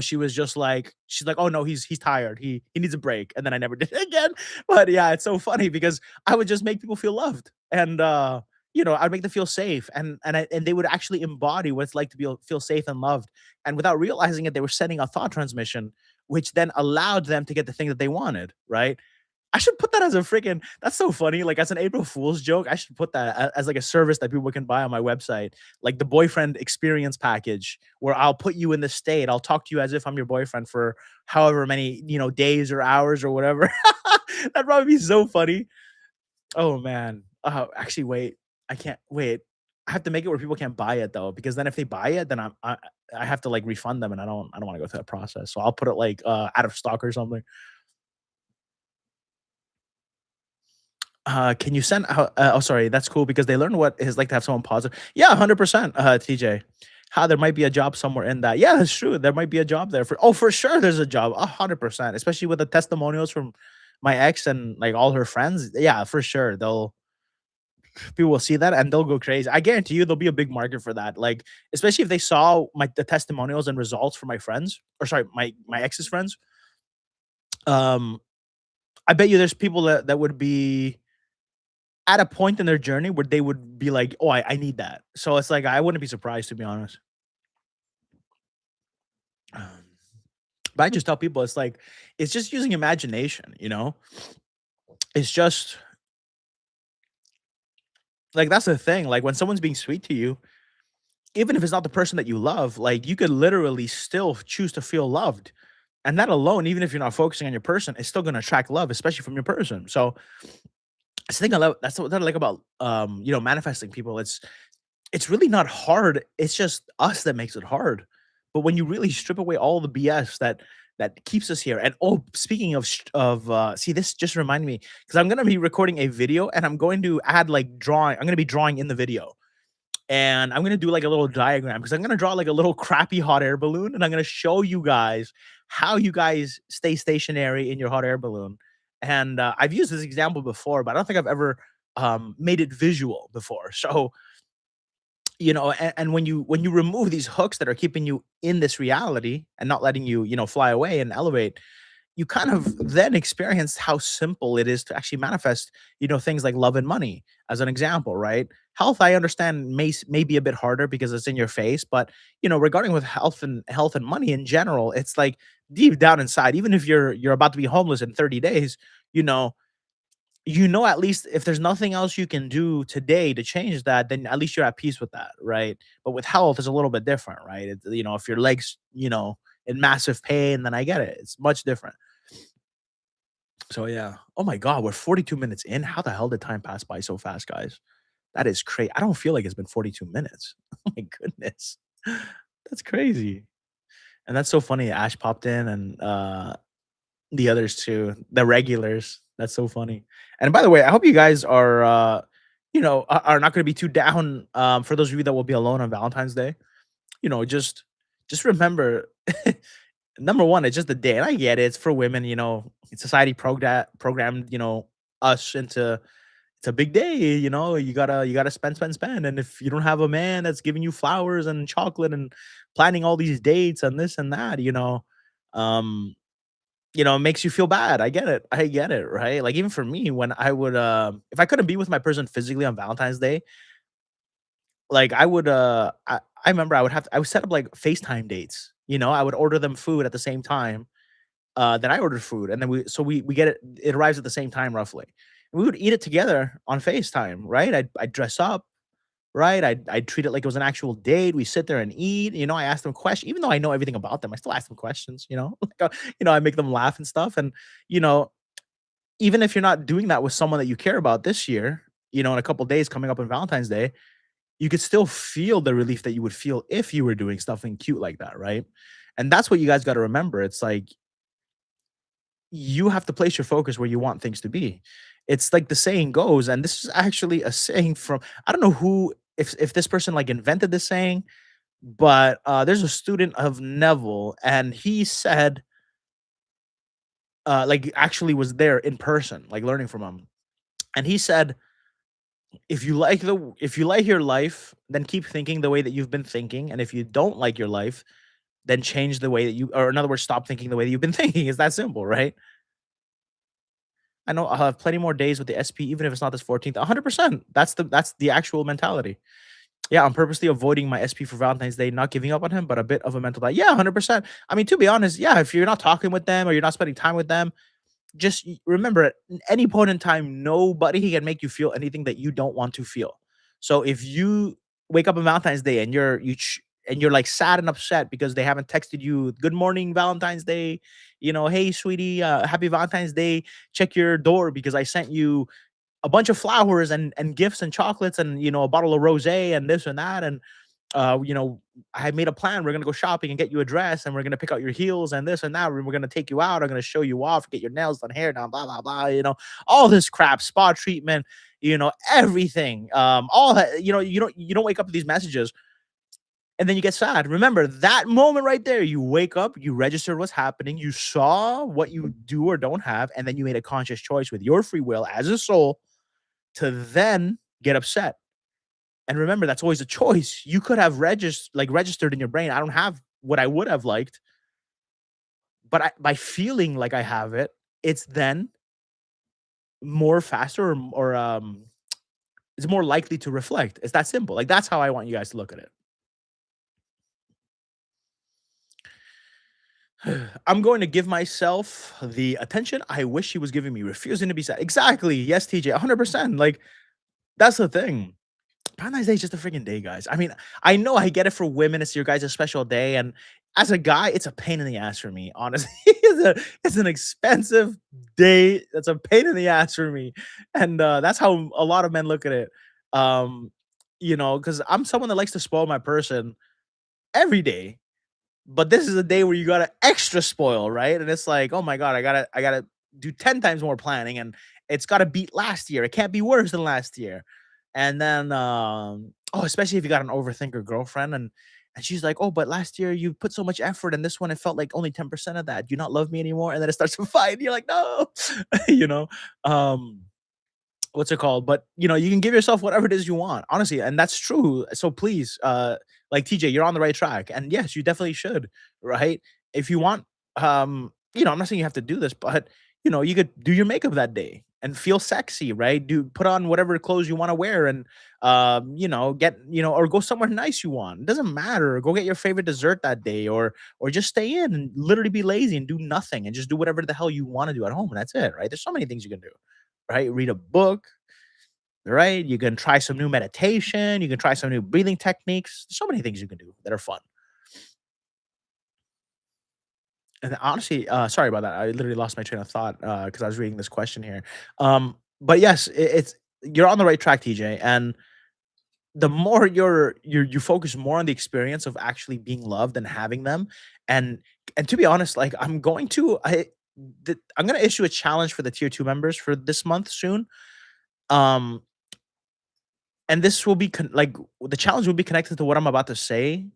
she was just like, she's like, "Oh no, he's tired. He needs a break." And then I never did it again. But yeah, it's so funny because I would just make people feel loved, and I'd make them feel safe, and they would actually embody what it's like to feel safe and loved. And without realizing it, they were sending a thought transmission, which then allowed them to get the thing that they wanted. Right? I should put that as a freaking that's so funny, like, as an April Fool's joke, I should put that as, like, a service that people can buy on my website, like the boyfriend experience package, where I'll put you in the state, I'll talk to you as if I'm your boyfriend for however many, days or hours or whatever. That'd probably be so funny. Oh, man. Actually, wait, I can't wait. I have to make it where people can't buy it, though, because then if they buy it, then I have to, like, refund them, and I don't wanna go through that process, so I'll put it, like, out of stock or something. Can you send out oh, sorry, that's cool because they learn what it's like to have someone positive. Yeah, 100%, TJ. How there might be a job somewhere in that. Yeah, that's true. There might be a job there for sure there's a job, 100%, especially with the testimonials from my ex and, like, all her friends. Yeah, for sure. People will see that and they'll go crazy. I guarantee you there'll be a big market for that. Like, especially if they saw the testimonials and results from my friends, or sorry, my ex's friends. Um, I bet you there's people that would be at a point in their journey where they would be like, "Oh, I need that." So it's like I wouldn't be surprised, to be honest. Um, But I just tell people it's just using imagination, you know? It's just like that's the thing. Like when someone's being sweet to you, even if it's not the person that you love, like you could literally still choose to feel loved. And that alone, even if you're not focusing on your person, is still gonna attract love, especially from your person. So that's the thing I love. That's what I like about manifesting people. It's really not hard. It's just us that makes it hard. But when you really strip away all the BS that keeps us here. And oh, speaking see, this just reminded me because I'm gonna be recording a video and I'm going to add like drawing. I'm gonna be drawing in the video. And I'm gonna do like a little diagram because I'm gonna draw like a little crappy hot air balloon, and I'm gonna show you guys how you guys stay stationary in your hot air balloon. And I've used this example before, but I don't think I've ever made it visual before. So and when you remove these hooks that are keeping you in this reality and not letting you fly away and elevate, you kind of then experience how simple it is to actually manifest things like love and money, as an example, right? Health, I understand, may be a bit harder because it's in your face, but regarding with health and money in general, it's like deep down inside, even if you're about to be homeless in 30 days, you know at least if there's nothing else you can do today to change that, then at least you're at peace with that, right? But with health, it's a little bit different, right? If your legs, in massive pain, then I get it. It's much different. So yeah. Oh my God, we're 42 minutes in. How the hell did time pass by so fast, guys? That is crazy. I don't feel like it's been 42 minutes. Oh my goodness. That's crazy. And that's so funny. Ash popped in and the others too, the regulars. That's so funny. And by the way, I hope you guys are not gonna be too down, for those of you that will be alone on Valentine's Day. Just remember, number 1, it's just a day, and I get it, it's for women, society programmed, us into it's a big day, you gotta spend, spend, spend, and if you don't have a man that's giving you flowers and chocolate and planning all these dates and this and that, um it makes you feel bad. I get it, right? Like, even for me, when I would, if I couldn't be with my person physically on Valentine's Day, like, I remember I would set up, like, FaceTime dates, I would order them food at the same time, that I ordered food, and then we get it arrives at the same time roughly. We would eat it together on FaceTime, right? I'd dress up, right? I'd treat it like it was an actual date. We sit there and eat. I ask them questions, even though I know everything about them. I still ask them questions. Like, I make them laugh and stuff. And you know, even if you're not doing that with someone that you care about this year, in a couple days coming up on Valentine's Day, you could still feel the relief that you would feel if you were doing something cute like that, right? And that's what you guys got to remember. It's like you have to place your focus where you want things to be. It's like the saying goes, and this is actually a saying from I don't know who if this person like invented this saying, but there's a student of Neville, and he said, like actually was there in person, like learning from him, and he said, if you like your life, then keep thinking the way that you've been thinking, and if you don't like your life, then change the way that you, or in other words, stop thinking the way that you've been thinking. It's that simple, right? I know I'll have plenty more days with the SP, even if it's not this 14th. 100%. That's the actual mentality. Yeah, I'm purposely avoiding my SP for Valentine's Day, not giving up on him, but a bit of a mental die. Yeah, 100%. I mean, to be honest, yeah, if you're not talking with them or you're not spending time with them, just remember at any point in time, nobody can make you feel anything that you don't want to feel. So if you wake up on Valentine's Day and and you're like sad and upset because they haven't texted you, good morning, Valentine's Day, hey, sweetie, happy Valentine's Day. Check your door because I sent you a bunch of flowers and gifts and chocolates and a bottle of rosé and this and that. And I made a plan. We're gonna go shopping and get you a dress, and we're gonna pick out your heels and this and that. And we're gonna take you out. I'm gonna show you off, get your nails done, hair done, blah blah blah. All this crap, spa treatment, everything. All that, you don't wake up to these messages and then you get sad. Remember that moment right there. You wake up, you registered what's happening, you saw what you do or don't have, and then you made a conscious choice with your free will as a soul to then get upset. And remember, that's always a choice. You could have registered in your brain, I don't have what I would have liked, but by feeling like I have it, it's then more faster or it's more likely to reflect. It's that simple. Like that's how I want you guys to look at it. I'm going to give myself the attention I wish he was giving me, refusing to be sad. Exactly. Yes, TJ, 100%. Like that's the thing. Valentine's Day is just a freaking day, guys. I mean, I know I get it for women, it's your guys' special day, and as a guy, it's a pain in the ass for me, honestly. It's an expensive day, that's a pain in the ass for me, and, that's how a lot of men look at it, um, because 'cause I'm someone that likes to spoil my person every day, but this is a day where you gotta extra spoil, right? And it's like, "Oh my god, I gotta do 10 times more planning, and it's gotta beat last year. It can't be worse than last year." And then, oh, especially if you got an overthinker girlfriend and she's like, "Oh, but last year you put so much effort, and this one it felt like only 10% of that. Do you not love me anymore?" And then it starts to fight. You're like, "No," you know. Um, what's it called? But you can give yourself whatever it is you want, honestly, and that's true. So please, like TJ, you're on the right track, and yes, you definitely should, right? If you want, I'm not saying you have to do this, but you could do your makeup that day and feel sexy, right? Do put on whatever clothes you want to wear, and get or go somewhere nice you want. It doesn't matter. Go get your favorite dessert that day, or just stay in and literally be lazy and do nothing and just do whatever the hell you want to do at home, and that's it, right? There's so many things you can do, right? Read a book, right? You can try some new meditation, you can try some new breathing techniques. There's so many things you can do that are fun. And honestly, sorry about that. I literally lost my train of thought because I was reading this question here. But yes, it's you're on the right track, TJ. And the more you focus more on the experience of actually being loved and having them, and to be honest, like I'm gonna issue a challenge for the tier 2 members for this month soon. Um, and this will be like the challenge will be connected to what I'm about to say.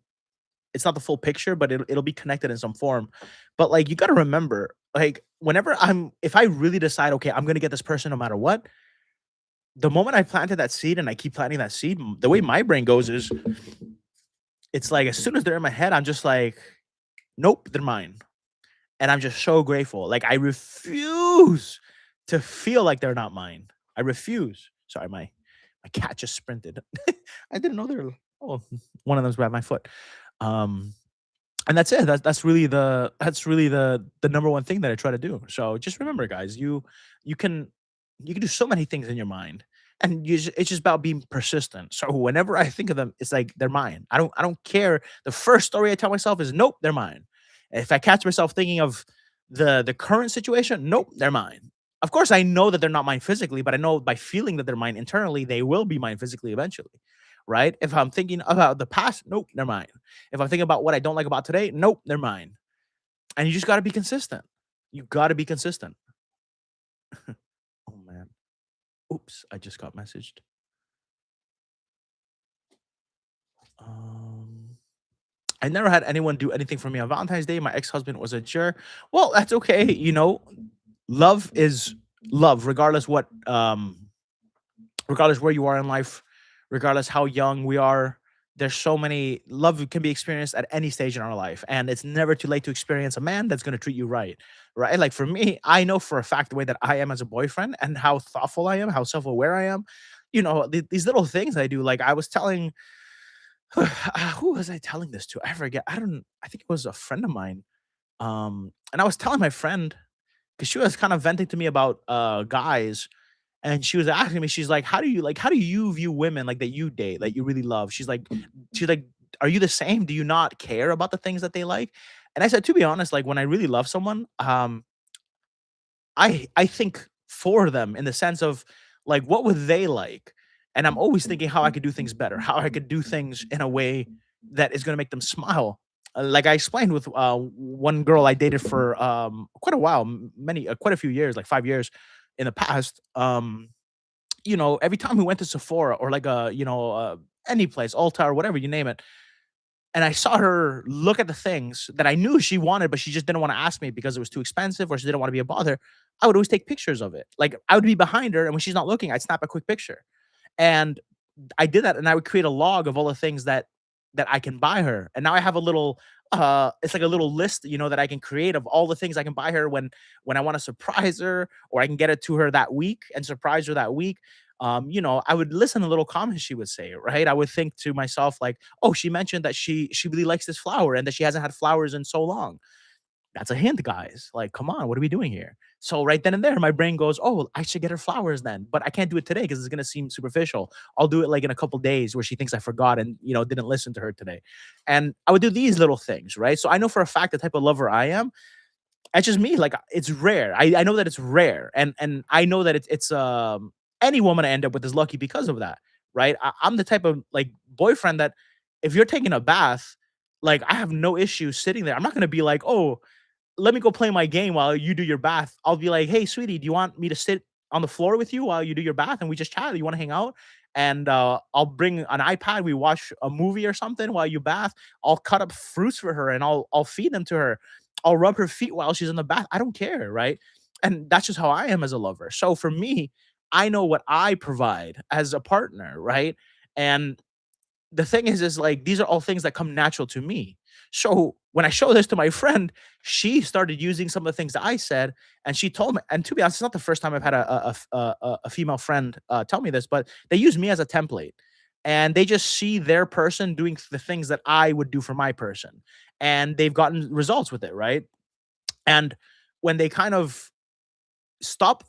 It's not the full picture, but it'll be connected in some form. But like you got to remember, like whenever if I really decide, okay, I'm gonna get this person no matter what. The moment I planted that seed and I keep planting that seed, the way my brain goes is, it's like as soon as they're in my head, I'm just like, nope, they're mine. And I'm just so grateful. Like I refuse to feel like they're not mine. I refuse. Sorry, my cat just sprinted. I didn't know they were. Oh, one of them's grabbed my foot. Um, and that's it. That's really the number one thing that I try to do. So just remember, guys, you can you can do so many things in your mind, and it's just about being persistent. So whenever I think of them, it's like they're mine. I don't care. The first story I tell myself is nope, they're mine. If I catch myself thinking of the current situation, nope, they're mine. Of course, I know that they're not mine physically, but I know by feeling that they're mine internally, they will be mine physically eventually, right? If I'm thinking about the past, nope, they're mine. If I'm thinking about what I don't like about today, nope, they're mine. And you just got to be consistent. You got to be consistent. Oh man. Oops, I just got messaged. Um, I never had anyone do anything for me on Valentine's Day. My ex-husband was a jerk. Well, that's okay. Love is love, regardless where you are in life, regardless how young we are. There's so many love can be experienced at any stage in our life, and it's never too late to experience a man that's going to treat you right. Right, like for me, I know for a fact the way that I am as a boyfriend and how thoughtful I am, how self-aware I am. These little things I do. Like I was telling who was I telling this to? I forget. I think it was a friend of mine. And I was telling my friend because she was kind of venting to me about guys, and she was asking me, she's like, how do you view women like that you date, that you really love? She's like, are you the same? Do you not care about the things that they like? And I said, to be honest, like when I really love someone, I think for them in the sense of like what would they like? And I'm always thinking how I could do things better, how I could do things in a way that is going to make them smile. Like I explained with one girl I dated for quite a while, many quite a few years, like 5 years in the past. Every time we went to Sephora or like any place, Ulta or whatever you name it, and I saw her look at the things that I knew she wanted, but she just didn't want to ask me because it was too expensive or she didn't want to be a bother. I would always take pictures of it. Like I would be behind her, and when she's not looking, I'd snap a quick picture. And I did that, and I would create a log of all the things that I can buy her. And now I have a little it's like a little list, that I can create of all the things I can buy her when I want to surprise her, or I can get it to her that week and surprise her that week. I would listen to little comments she would say, right? I would think to myself, like, oh, she mentioned that she really likes this flower and that she hasn't had flowers in so long. That's a hint, guys. Like, come on, what are we doing here? So right then and there, my brain goes, "Oh, well, I should get her flowers then." But I can't do it today because it's gonna seem superficial. I'll do it like in a couple days where she thinks I forgot and didn't listen to her today. And I would do these little things, right? So I know for a fact the type of lover I am. It's just me. Like it's rare. I know that it's rare, and I know that it's any woman I end up with is lucky because of that, right? I'm the type of like boyfriend that if you're taking a bath, like I have no issue sitting there. I'm not gonna be like, oh, let me go play my game while you do your bath. I'll be like, "Hey, sweetie, do you want me to sit on the floor with you while you do your bath and we just chat? You want to hang out?" And I'll bring an iPad. We watch a movie or something while you bath. I'll cut up fruits for her and I'll feed them to her. I'll rub her feet while she's in the bath. I don't care, right? And that's just how I am as a lover. So for me, I know what I provide as a partner, right? And the thing is like these are all things that come natural to me. So when I show this to my friend, she started using some of the things that I said, and she told me. And to be honest, it's not the first time I've had a female friend tell me this, but they use me as a template, and they just see their person doing the things that I would do for my person, and they've gotten results with it, right? And when they kind of stop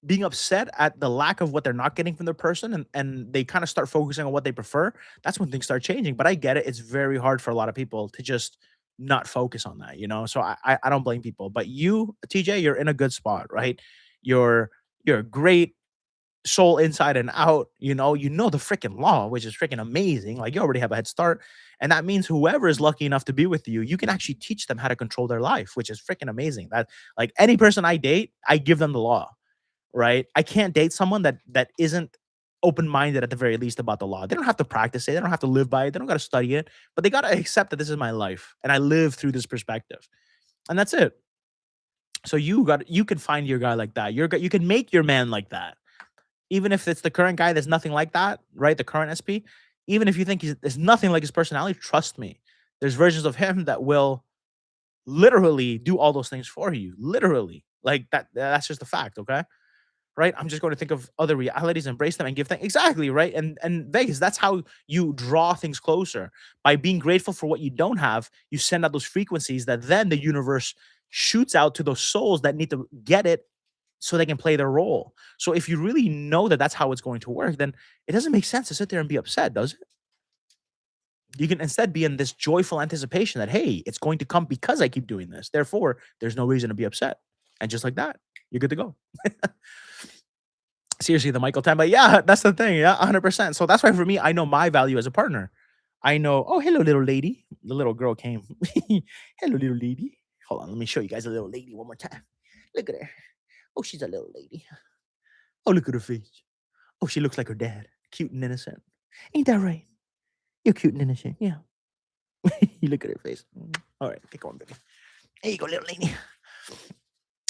being upset at the lack of what they're not getting from their person, and they kind of start focusing on what they prefer, that's when things start changing. But I get it. It's very hard for a lot of people to just not focus on that. So I don't blame people. But you, TJ, you're in a good spot, right? You're a great soul inside and out. You know the freaking law, which is freaking amazing. Like you already have a head start. And that means whoever is lucky enough to be with you, you can actually teach them how to control their life, which is freaking amazing. That like any person I date, I give them the law, right? I can't date someone that isn't open-minded at the very least about the law. They don't have to practice it. They don't have to live by it. They don't got to study it, but they got to accept that this is my life and I live through this perspective. And that's it. So you can find your guy like that. You can make your man like that. Even if it's the current guy that's nothing like that, right? The current SP, even if you think there's nothing like his personality, trust me. There's versions of him that will literally do all those things for you. Literally. Like that's just a fact, okay? Right? I'm just going to think of other realities, embrace them, and give thanks. Exactly, right? And Vegas, that's how you draw things closer. By being grateful for what you don't have, you send out those frequencies that then the universe shoots out to those souls that need to get it so they can play their role. So if you really know that that's how it's going to work, then it doesn't make sense to sit there and be upset, does it? You can instead be in this joyful anticipation that, hey, it's going to come because I keep doing this. Therefore, there's no reason to be upset. And just like that, you're good to go. Seriously, the Michael time, but yeah, that's the thing. Yeah, 100%. So that's why for me, I know my value as a partner. I know, oh, hello, little lady. The little girl came. Hello, little lady. Hold on, let me show you guys a little lady one more time. Look at her. Oh, she's a little lady. Oh, look at her face. Oh, she looks like her dad. Cute and innocent. Ain't that right? You're cute and innocent. Yeah. You look at her face. All right, take on, baby. There you go, little lady.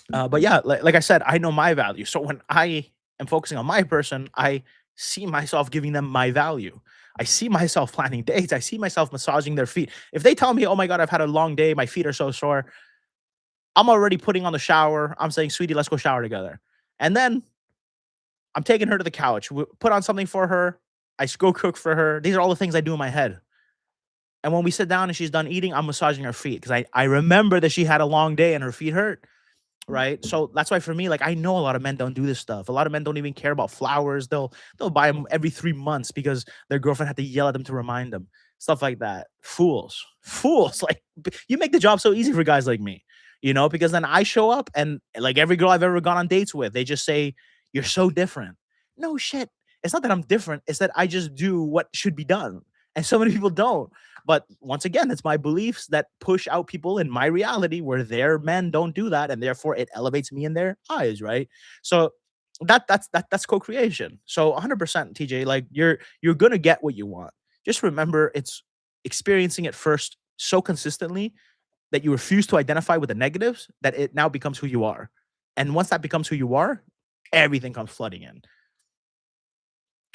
But yeah, like I said, I know my value. So when I am focusing on my person, I see myself giving them my value. I see myself planning dates. I see myself massaging their feet. If they tell me, "Oh my god, I've had a long day, my feet are so sore," I'm already putting on the shower. I'm saying, "Sweetie, let's go shower together." And then I'm taking her to the couch. Put on something for her. I go cook for her. These are all the things I do in my head. And when we sit down and she's done eating, I'm massaging her feet because I remember that she had a long day and her feet hurt. Right? So that's why for me, like I know a lot of men don't do this stuff. A lot of men don't even care about flowers. They'll buy them every 3 months because their girlfriend had to yell at them to remind them. Stuff like that. Fools. Fools. Like you make the job so easy for guys like me, because then I show up and like every girl I've ever gone on dates with, they just say, "You're so different." No shit. It's not that I'm different, it's that I just do what should be done. And so many people don't. But once again, it's my beliefs that push out people in my reality where their men don't do that, and therefore it elevates me in their eyes, right? So that's co-creation. So 100% TJ, like you're gonna get what you want. Just remember, it's experiencing it first so consistently that you refuse to identify with the negatives that it now becomes who you are. And once that becomes who you are, everything comes flooding in.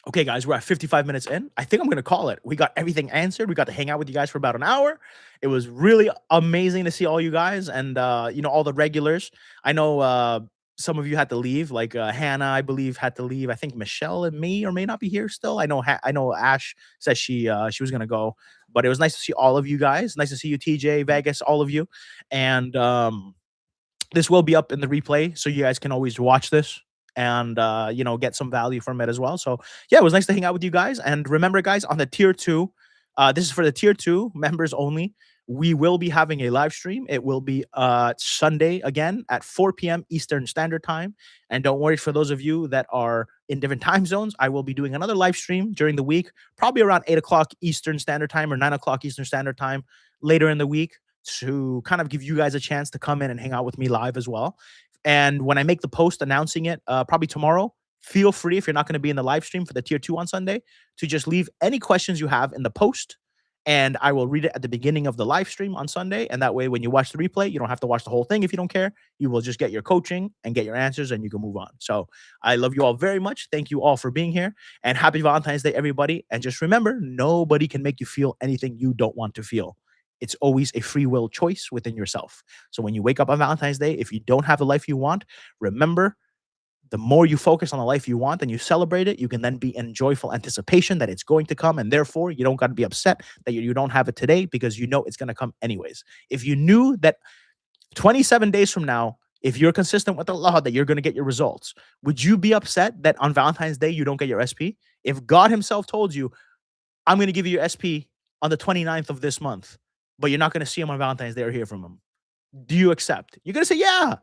Okay, guys, we're at 55 minutes in. I think I'm gonna call it. We got everything answered. We got to hang out with you guys for about an hour. It was really amazing to see all you guys and all the regulars. I know some of you had to leave, like Hannah, I believe, had to leave. I think Michelle and me or may not be here still. I know Ash said she was gonna go, but it was nice to see all of you guys. Nice to see you, TJ, Vegas, all of you. And this will be up in the replay, so you guys can always watch this and get some value from it as well. So yeah, it was nice to hang out with you guys. And remember, guys, on the tier two, this is for the tier two members only. We will be having a live stream. It will be Sunday again at 4 p.m. Eastern Standard Time. And don't worry, for those of you that are in different time zones, I will be doing another live stream during the week, probably around 8 o'clock Eastern Standard Time or 9 o'clock Eastern Standard Time later in the week to kind of give you guys a chance to come in and hang out with me live as well. And when I make the post announcing it, probably tomorrow, feel free, if you're not going to be in the live stream for the tier two on Sunday, to just leave any questions you have in the post. And I will read it at the beginning of the live stream on Sunday. And that way, when you watch the replay, you don't have to watch the whole thing if you don't care. You will just get your coaching and get your answers and you can move on. So I love you all very much. Thank you all for being here. And happy Valentine's Day, everybody. And just remember, nobody can make you feel anything you don't want to feel. It's always a free will choice within yourself. So when you wake up on Valentine's Day, if you don't have the life you want, remember, the more you focus on the life you want and you celebrate it, you can then be in joyful anticipation that it's going to come. And therefore, you don't got to be upset that you don't have it today because you know it's going to come anyways. If you knew that 27 days from now, if you're consistent with the law, that you're going to get your results, would you be upset that on Valentine's Day you don't get your SP? If God himself told you, "I'm going to give you your SP on the 29th of this month," but you're not going to see him on Valentine's Day or hear from him, do you accept? You're going to say, "Yeah."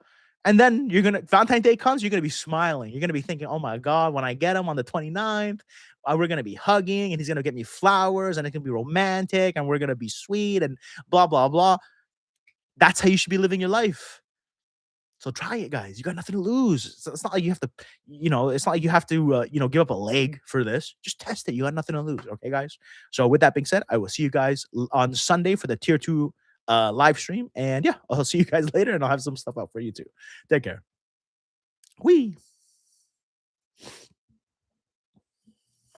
And then Valentine's Day comes, you're going to be smiling. You're going to be thinking, "Oh my God, when I get him on the 29th, we're going to be hugging and he's going to get me flowers and it's going to be romantic and we're going to be sweet and blah, blah, blah." That's how you should be living your life. So try it, guys. You got nothing to lose. So it's not like you have to, it's not like you have to, give up a leg for this. Just test it. You got nothing to lose. Okay, guys. So with that being said, I will see you guys on Sunday for the tier two live stream. And yeah, I'll see you guys later and I'll have some stuff out for you too. Take care. Wee.